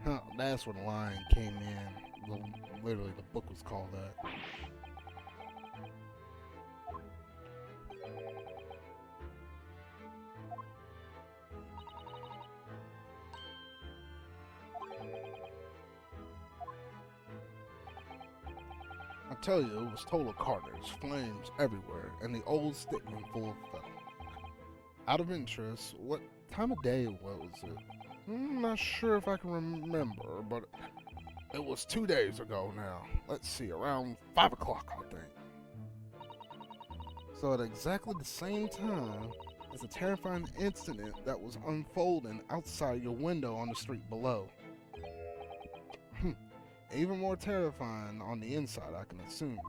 Huh, that's when the lion came in. Literally, the book was called that. I tell you, it was total carnage, flames everywhere, and the old stickman full of fun. Out of interest, what time of day was it? I'm not sure if I can remember, but it was 2 days ago now. Let's see, around 5 o'clock, I think. So at exactly the same time as a terrifying incident that was unfolding outside your window on the street below. Even more terrifying on the inside, I can assume.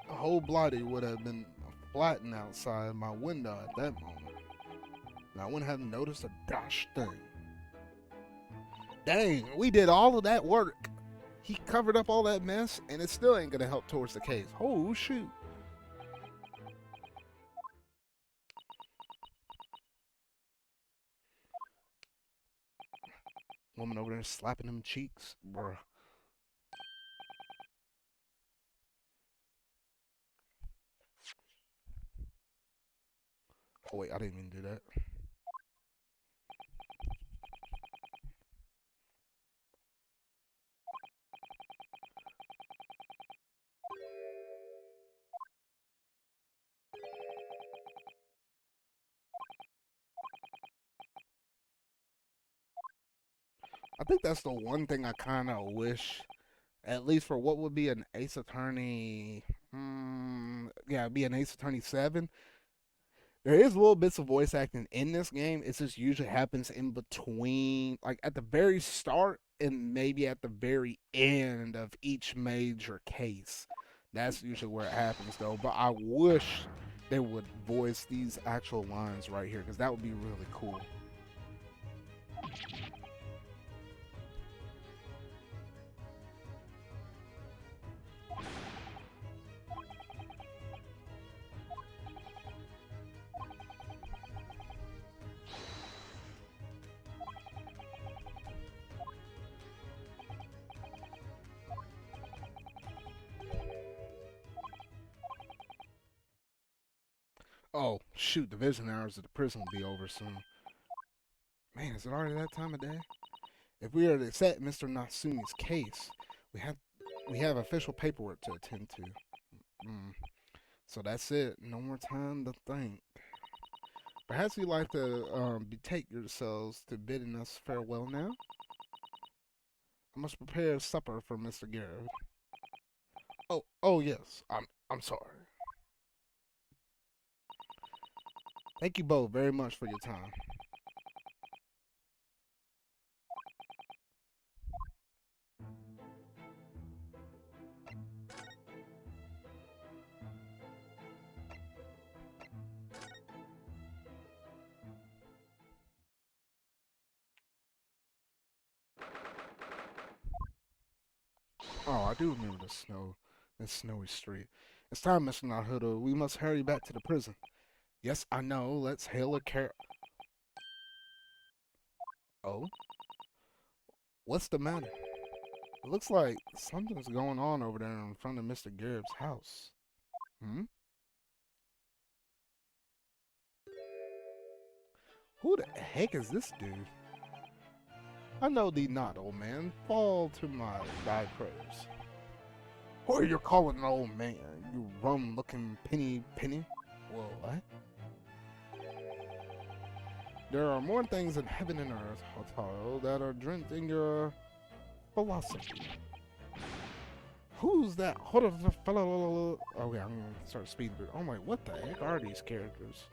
The whole Blighty would have been flattened outside my window at that moment. And I wouldn't have noticed a gosh thing. Dang, we did all of that work. He covered up all that mess, and it still ain't gonna help towards the case. Oh, shoot. Woman over there slapping them cheeks, bruh. Oh, wait, I didn't even do that. I think that's the one thing I kind of wish, at least for what would be an Ace Attorney. Yeah, it'd be an Ace Attorney 7. There is little bits of voice acting in this game. It just usually happens in between, like at the very start and maybe at the very end of each major case. That's usually where it happens, though. But I wish they would voice these actual lines right here because that would be really cool. Oh, shoot, the vision hours of the prison will be over soon. Man, is it already that time of day? If we are to set Mr. Natsumi's case, we have we have official paperwork to attend to. Mm. So that's it. No more time to think. Perhaps you'd like to betake yourselves to bidding us farewell now? I must prepare supper for Mr. Garrett. Oh yes. I'm sorry. Thank you both very much for your time. Oh, I do remember this snowy street. It's time, Mr. Naruto. We must hurry back to the prison. Yes, I know. Let's hail a car. Oh, what's the matter? It looks like something's going on over there in front of Mr. Garrett's house. Hmm? Who the heck is this dude? I know thee not, old man. Fall to thy prayers. Who are you calling an old man? You rum-looking penny? Whoa, what? There are more things in heaven and earth, Hotaru, that are drenched in your philosophy. Who's that? Hold on, the fellow. Okay, I'm gonna start speeding through. Oh my, what the heck are these characters?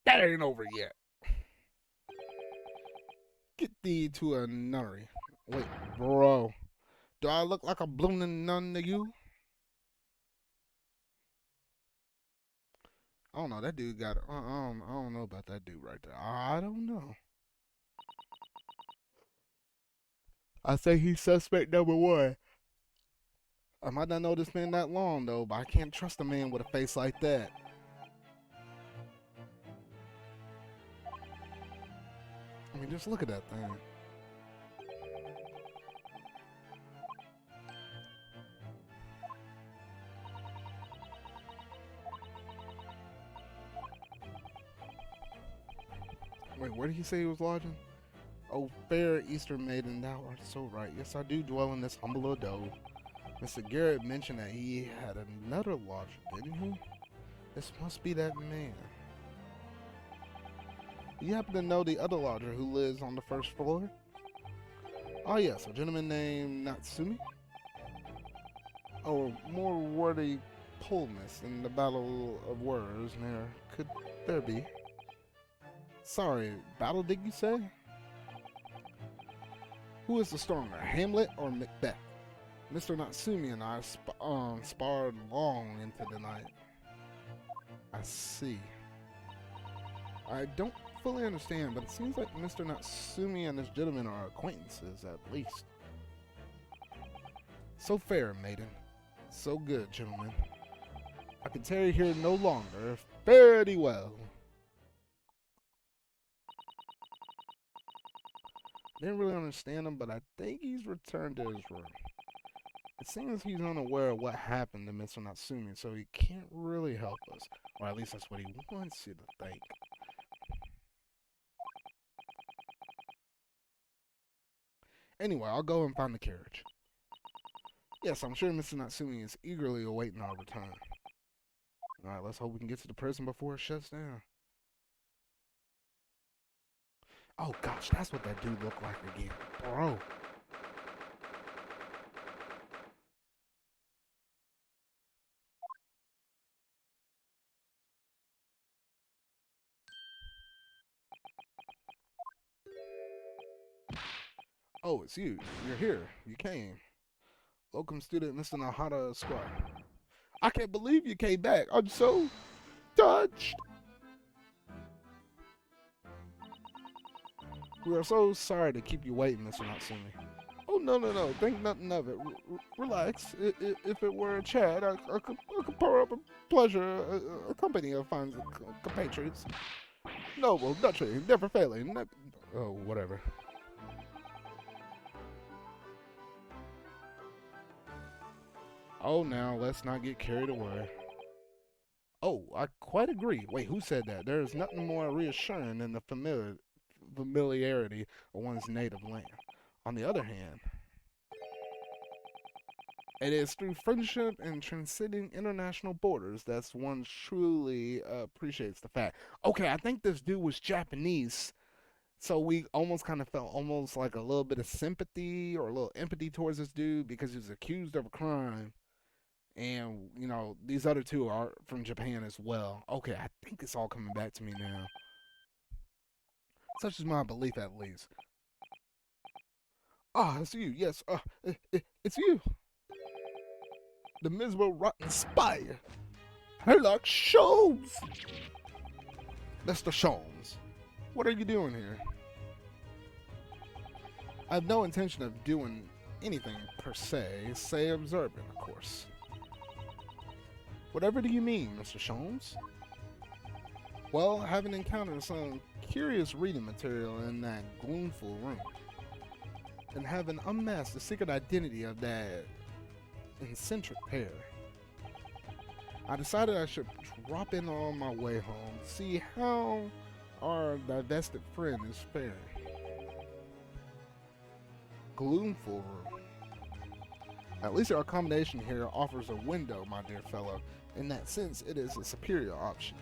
That ain't over yet. Get thee to a nunnery. Wait, bro. Do I look like a blooming nun to you? I don't know. That dude got. I don't know about that dude right there. I don't know. I say he's suspect number one. I might not know this man that long though, but I can't trust a man with a face like that. I mean, just look at that thing. Wait, where did he say he was lodging? Oh, fair Eastern maiden, thou art so right. Yes, I do dwell in this humble abode. Mr. Garrett mentioned that he had another lodger, didn't he? This must be that man. You happen to know the other lodger who lives on the first floor? Oh yes, a gentleman named Natsumi? Oh, more wordy pullness in the battle of words there could there be. Sorry, battle did you say? Who is the stronger, Hamlet or Macbeth? Mr. Natsumi and I sparred long into the night. I see. I don't fully understand, but it seems like Mr. Natsumi and this gentleman are acquaintances, at least. So fair, maiden. So good, gentlemen. I can tarry here no longer. Fare thee well. Didn't really understand him, but I think he's returned to his room. It seems he's unaware of what happened to Mr. Natsumi, so he can't really help us. Or at least that's what he wants you to think. Anyway, I'll go and find the carriage. Yes, I'm sure Mr. Natsumi is eagerly awaiting our return. Alright, let's hope we can get to the prison before it shuts down. Oh gosh, that's what that dude looked like again. Bro. Oh, it's you. You're here. You came. Welcome, student Mr. Nahara Esquire. I can't believe you came back. I'm so touched. We are so sorry to keep you waiting, Mr. Natsumi. Oh, no. Think nothing of it. Relax. If it were a chat, I could pour up a pleasure, a company of fine compatriots. Noble, Dutchy, never failing. Oh, whatever. Oh, now, let's not get carried away. Oh, I quite agree. Wait, who said that? There is nothing more reassuring than the familiarity of one's native land. On the other hand, it is through friendship and transcending international borders that one truly appreciates the fact. Okay, I think this dude was Japanese, so we almost kind of felt almost like a little bit of sympathy or a little empathy towards this dude because he was accused of a crime. And, you know, these other two are from Japan as well. Okay, I think it's all coming back to me now. Such is my belief, at least. Ah, it's you. Yes, it's you. The miserable, rotten spy. Herlock Sholmes. Mr. Sholmes, what are you doing here? I have no intention of doing anything per se, say observing, of course. Whatever do you mean, Mr. Sholmes? Well, having encountered some curious reading material in that gloomful room, and having unmasked the secret identity of that eccentric pair, I decided I should drop in on my way home to see how our divested friend is faring. Gloomful room. At least our accommodation here offers a window, my dear fellow. In that sense, it is a superior option.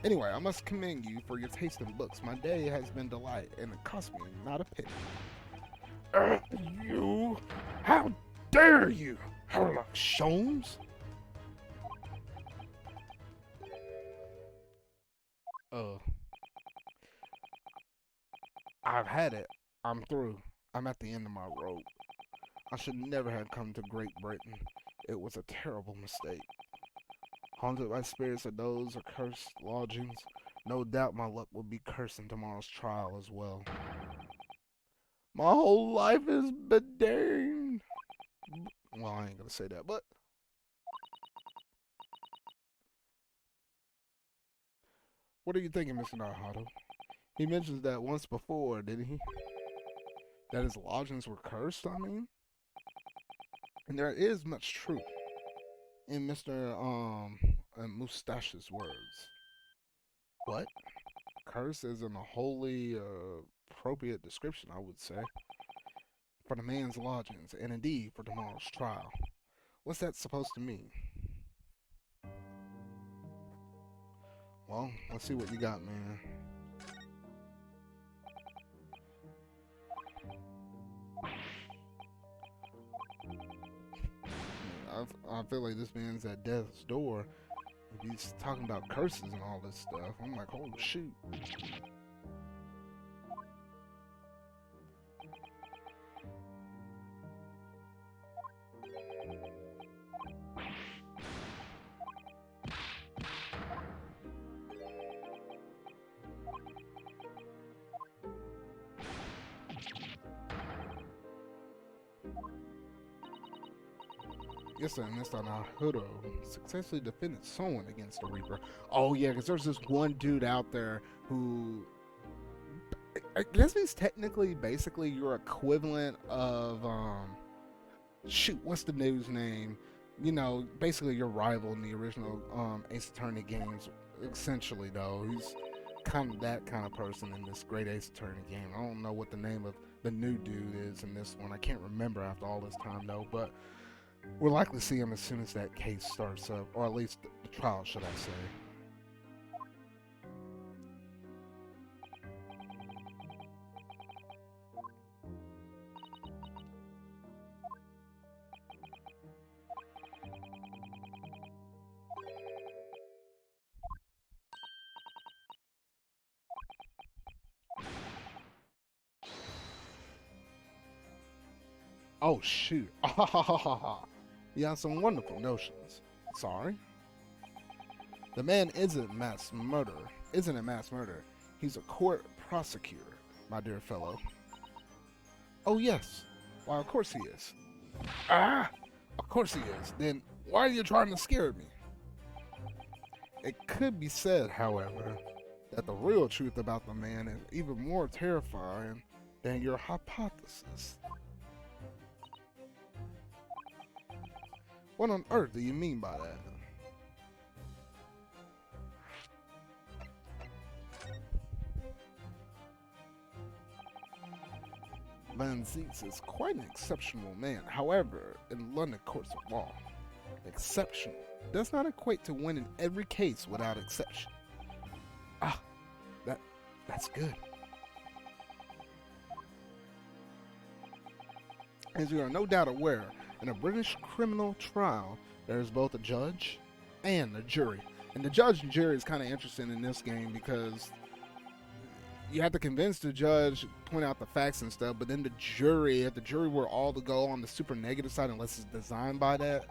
Anyway, I must commend you for your taste in books. My day has been delight, and it cost me not a penny. You? How dare you, Sherlock Sholmes? I've had it. I'm through. I'm at the end of my rope. I should never have come to Great Britain. It was a terrible mistake. Haunted by spirits of those accursed lodgings, no doubt my luck will be cursed in tomorrow's trial as well. My whole life is bedanged. Well, I ain't gonna say that, but what are you thinking, Mr. Naruto? He mentions that once before, didn't he? That his lodgings were cursed, I mean? And there is much truth in Mr. Mustache's words. What? Curse isn't a wholly appropriate description, I would say, for the man's lodgings, and indeed for tomorrow's trial. What's that supposed to mean? Well, let's see what you got, man. I feel like this man's at death's door. If he's talking about curses and all this stuff, I'm like, oh shoot. Yes, sir, Mr. Naruto successfully defended someone against the Reaper. Oh yeah, because there's this one dude out there who, I guess he's technically, basically your equivalent of, shoot, what's the news name? You know, basically your rival in the original Ace Attorney games. Essentially, though, he's kind of that kind of person in this Great Ace Attorney game. I don't know what the name of the new dude is in this one. I can't remember after all this time, though, but we'll likely see him as soon as that case starts up, or at least the trial, should I say. Oh shoot. You have some wonderful notions. Sorry? The man isn't mass murderer. Isn't a mass murderer. He's a court prosecutor, my dear fellow. Oh yes. Why, of course he is. Ah! Of course he is. Then why are you trying to scare me? It could be said, however, that the real truth about the man is even more terrifying than your hypothesis. What on earth do you mean by that? Van Zieks is quite an exceptional man. However, in London courts of law, exceptional does not equate to winning every case without exception. Ah, that's good. As you are no doubt aware, in a British criminal trial, there is both a judge and a jury. And the judge and jury is kind of interesting in this game because you have to convince the judge, point out the facts and stuff, but then the jury, if the jury were all to go on the super negative side, unless it's designed by that,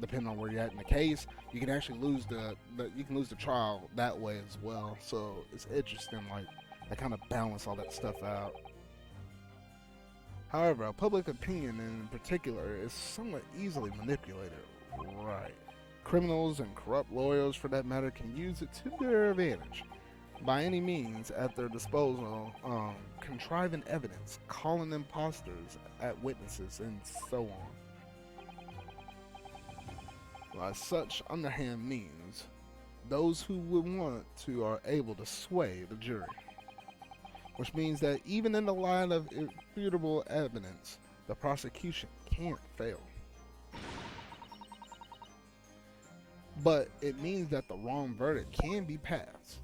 depending on where you're at in the case, you can actually lose the trial that way as well. So it's interesting, like, they kind of balance all that stuff out. However, public opinion in particular is somewhat easily manipulated. Right. Criminals and corrupt lawyers, for that matter, can use it to their advantage by any means at their disposal, contriving evidence, calling imposters at witnesses, and so on. By such underhand means, those who would want to are able to sway the jury, which means that even in the light of irrefutable evidence, the prosecution can't fail. But it means that the wrong verdict can be passed.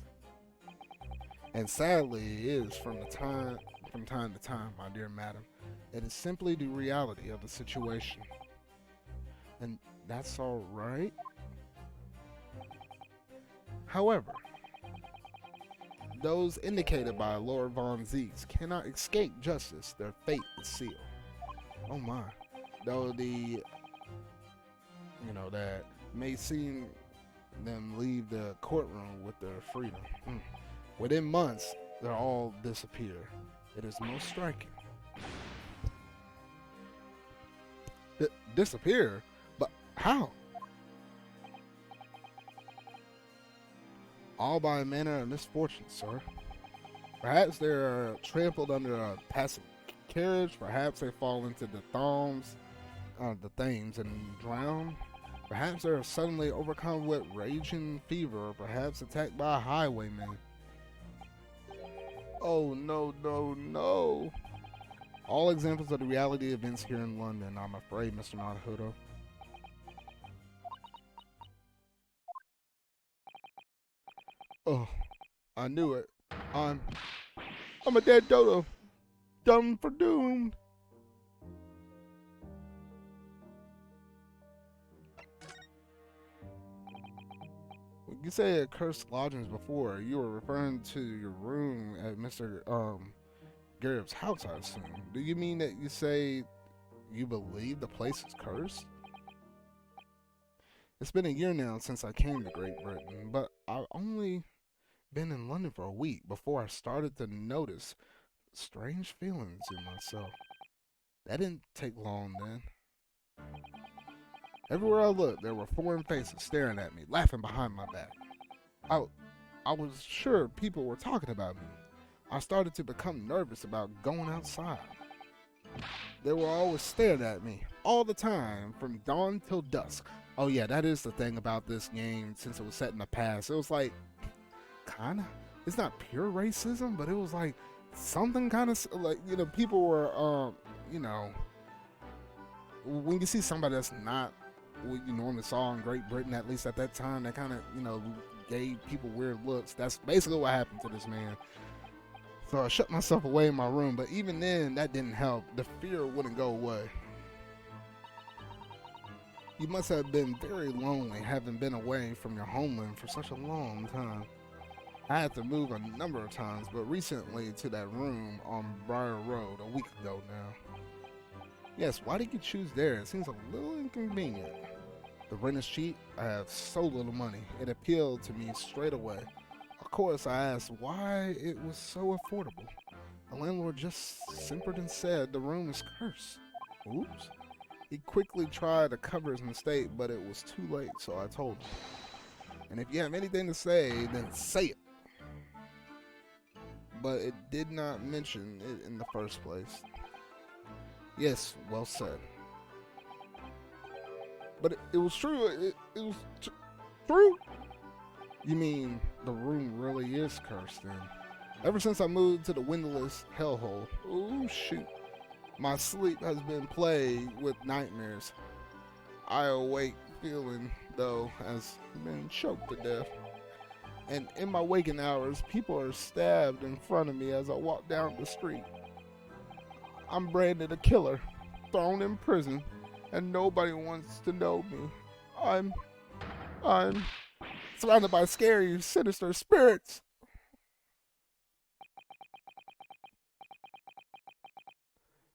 And sadly, it is from time to time, my dear madam. It is simply the reality of the situation. And that's all right. However, those indicated by Lord Von Zieks cannot escape justice. Their fate is sealed. Oh my. Though that may seem them leave the courtroom with their freedom. Within months, they'll all disappear. It is most striking. Disappear? But how? All by a manner of misfortune, sir. Perhaps they are trampled under a passing carriage. Perhaps they fall into the Thames and drown. Perhaps they are suddenly overcome with raging fever, or perhaps attacked by highwaymen. Oh, no, no, no. All examples of the reality events here in London, I'm afraid, Mr. Naruto. Oh, I knew it. I'm a dead dodo. Done for doomed. You said cursed lodgings before. You were referring to your room at Mr. Garrett's house, I assume. Do you mean that you say you believe the place is cursed? It's been a year now since I came to Great Britain, but I've only been in London for a week before I started to notice strange feelings in myself. That didn't take long then. Everywhere I looked, there were foreign faces staring at me, laughing behind my back. I was sure people were talking about me. I started to become nervous about going outside. They were always staring at me, all the time, from dawn till dusk. Oh yeah, that is the thing about this game, since it was set in the past. It was like, kinda, it's not pure racism, but it was like something kind of like, people were, when you see somebody that's not what you normally saw in Great Britain, at least at that time, that kind of, gave people weird looks. That's basically what happened to this man. So I shut myself away in my room, but even then, that didn't help. The fear wouldn't go away. You must have been very lonely, having been away from your homeland for such a long time. I had to move a number of times, but recently to that room on Briar Road a week ago now. Yes, why did you choose there? It seems a little inconvenient. The rent is cheap. I have so little money. It appealed to me straight away. Of course, I asked why it was so affordable. The landlord just simpered and said the room is cursed. Oops. He quickly tried to cover his mistake, but it was too late, so I told him. And if you have anything to say, then say it. But it did not mention it in the first place. Yes, well said. But it was true. It was true. You mean the room really is cursed then? Ever since I moved to the windowless hellhole, oh shoot, my sleep has been plagued with nightmares. I awake feeling, though, as been choked to death. And in my waking hours, people are stabbed in front of me as I walk down the street. I'm branded a killer, thrown in prison, and nobody wants to know me. I'm surrounded by scary, sinister spirits.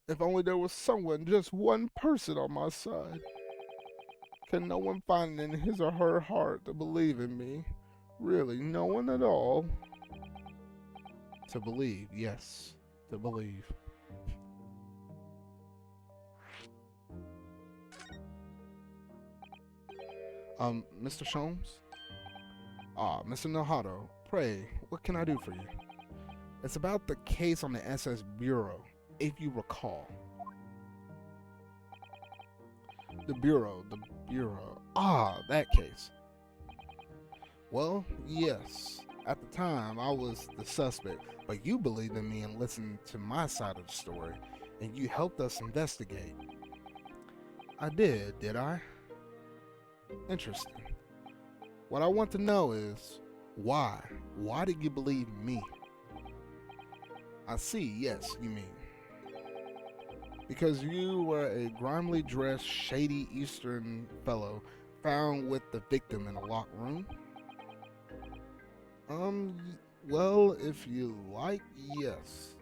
If only there was someone, just one person on my side. Can no one find in his or her heart to believe in me? Really, no one at all? To believe, yes, to believe. Mr. Sholmes? Ah, Mr. Nahato, pray, what can I do for you? It's about the case on the SS Bureau, if you recall. The Bureau. Ah, that case. Well, yes. At the time, I was the suspect, but you believed in me and listened to my side of the story, and you helped us investigate. I did I? Interesting. What I want to know is, why? Why did you believe me? I see, yes, you mean. Because you were a grimly dressed, shady Eastern fellow found with the victim in a locked room? Well, if you like, yes.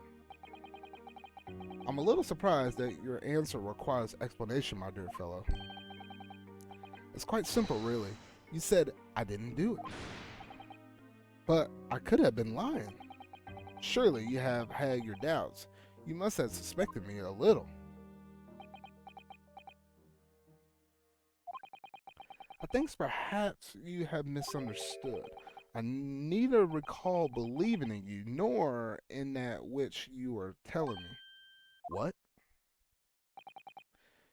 I'm a little surprised that your answer requires explanation, my dear fellow. It's quite simple, really. You said I didn't do it. But I could have been lying. Surely you have had your doubts. You must have suspected me a little. I think perhaps you have misunderstood. I neither recall believing in you nor in that which you were telling me. What?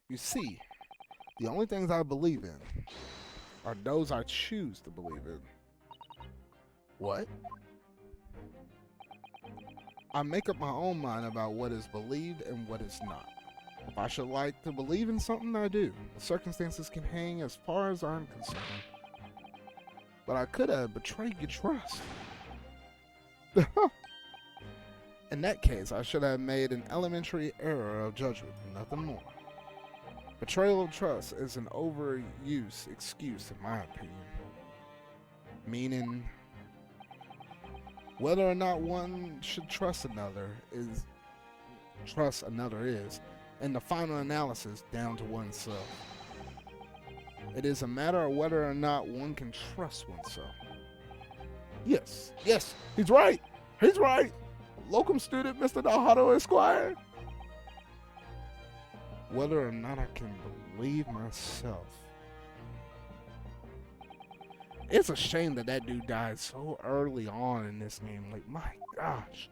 You see, the only things I believe in are those I choose to believe in. What? I make up my own mind about what is believed and what is not. If I should like to believe in something, I do. The circumstances can hang as far as I'm concerned. But I could have betrayed your trust. In that case, I should have made an elementary error of judgment, nothing more. Betrayal of trust is an overuse excuse, in my opinion. Meaning, whether or not one should trust another is, in the final analysis, down to oneself. It is a matter of whether or not one can trust oneself. Yes, he's right. Locum student, Mr. Nahato Esquire. Whether or not I can believe myself. It's a shame that dude died so early on in this game. Like, my gosh.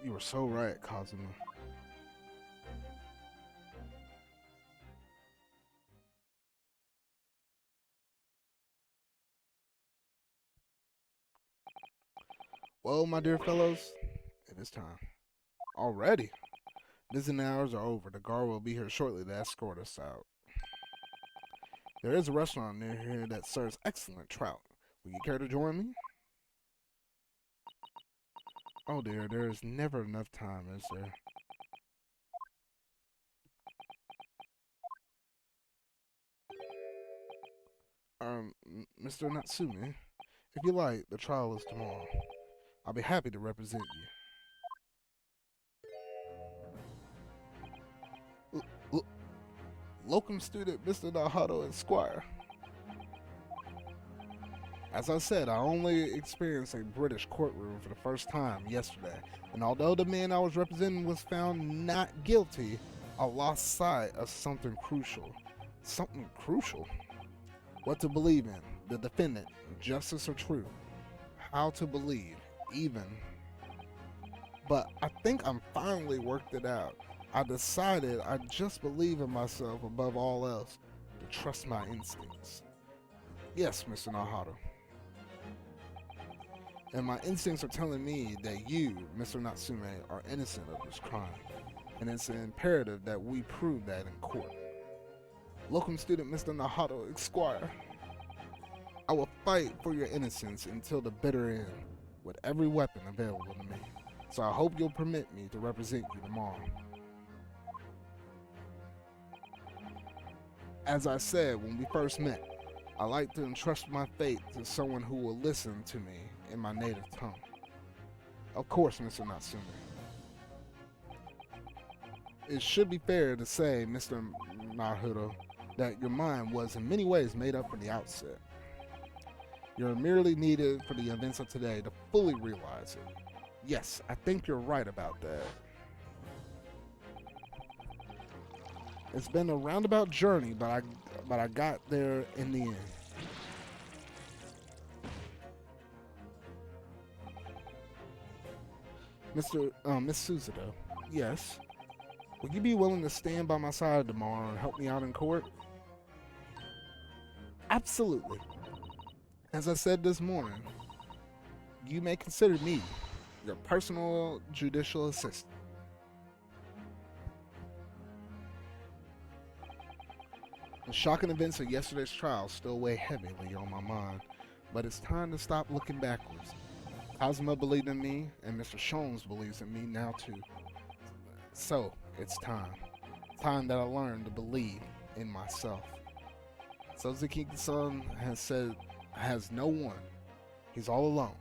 You were so right, Kazuma. Well, my dear fellows, it is time. Already? Visiting hours are over. The guard will be here shortly to escort us out. There is a restaurant near here that serves excellent trout. Will you care to join me? Oh dear, there is never enough time, is there? Mr. Natsume, if you like, the trial is tomorrow. I'll be happy to represent you. Locum student Mr. Nahato Esquire. As I said, I only experienced a British courtroom for the first time yesterday, and although the man I was representing was found not guilty, I lost sight of something crucial. Something crucial? What to believe in, the defendant, justice or truth, how to believe, even. But I think I'm finally worked it out. I decided I just believe in myself above all else, to trust my instincts. Yes, Mr. Nahato. And my instincts are telling me that you, Mr. Natsume, are innocent of this crime. And it's imperative that we prove that in court. Locum student Mr. Nahato Esquire. I will fight for your innocence until the bitter end, with every weapon available to me. So I hope you'll permit me to represent you tomorrow. As I said when we first met, I like to entrust my fate to someone who will listen to me in my native tongue. Of course, Mr. Natsume. It should be fair to say, Mr. Naruto, that your mind was in many ways made up from the outset. You're merely needed for the events of today to fully realize it. Yes, I think you're right about that. It's been a roundabout journey, but I got there in the end. Miss Suzuto, yes. Would you be willing to stand by my side tomorrow and help me out in court? Absolutely. As I said this morning, you may consider me your personal judicial assistant. The shocking events of yesterday's trial still weigh heavily on my mind, but it's time to stop looking backwards. Kazuma believed in me, and Mr. Shones believes in me now too. So, it's time. Time that I learned to believe in myself. Suzuki-san has said has no one. He's all alone.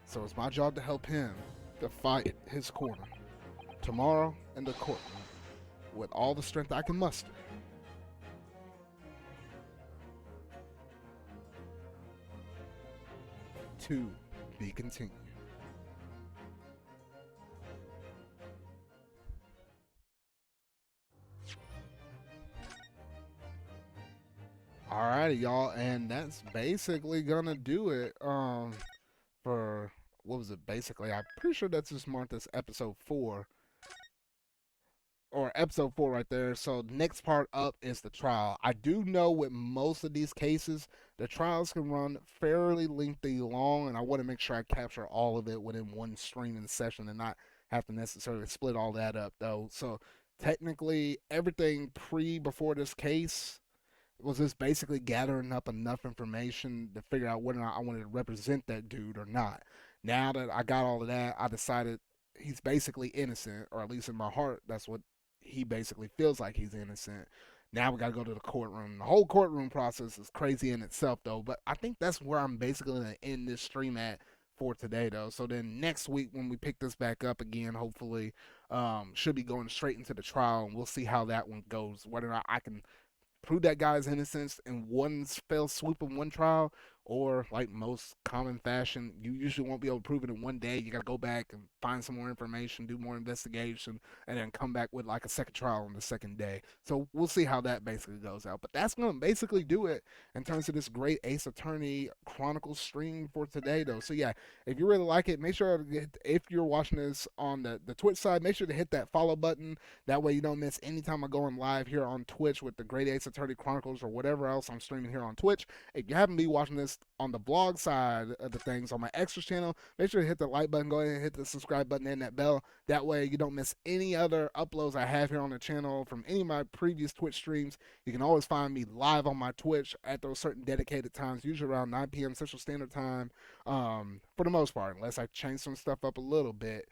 So it's my job to help him to fight his corner. Tomorrow in the courtroom, with all the strength I can muster. To be continued. Alrighty, y'all, and that's basically gonna do it. For what was it? Basically, I'm pretty sure that's just marked as episode 4 or episode 4 right there. So next part up is the trial. I do know with most of these cases, the trials can run fairly lengthy long, and I want to make sure I capture all of it within one streaming session and not have to necessarily split all that up though. So technically, everything before this case was just basically gathering up enough information to figure out whether or not I wanted to represent that dude or not. Now that I got all of that, I decided he's basically innocent, or at least in my heart, that's what he basically feels like he's innocent. Now we got to go to the courtroom. The whole courtroom process is crazy in itself, though. But I think that's where I'm basically going to end this stream at for today, though. So then next week, when we pick this back up again, hopefully, should be going straight into the trial, and we'll see how that one goes. Whether or not I can prove that guy's innocence in one fell swoop in one trial, or like most common fashion, you usually won't be able to prove it in one day. You got to go back and find some more information, do more investigation, and then come back with like a second trial on the second day. So we'll see how that basically goes out. But that's going to basically do it in terms of this great Ace Attorney Chronicles stream for today, though. So yeah, if you really like it, make sure if you're watching this on the Twitch side, make sure to hit that follow button. That way you don't miss any time I go on live here on Twitch with the Great Ace Attorney Chronicles or whatever else I'm streaming here on Twitch. If you happen to be watching this on the blog side of the things on my extras channel, make sure to hit the like button, go ahead and hit the subscribe button and that bell. That way you don't miss any other uploads I have here on the channel from any of my previous Twitch streams. You can always find me live on my Twitch at those certain dedicated times, usually around 9 p.m. Central Standard Time, for the most part, unless I change some stuff up a little bit,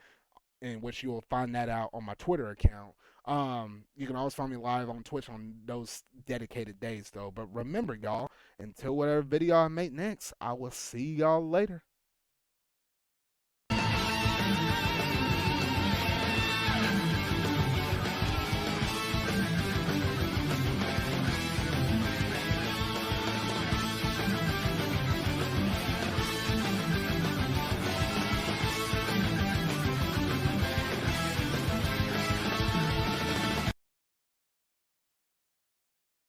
in which you will find that out on my Twitter account. You can always find me live on Twitch on those dedicated days, though. But remember, y'all, until whatever video I make next, I will see y'all later.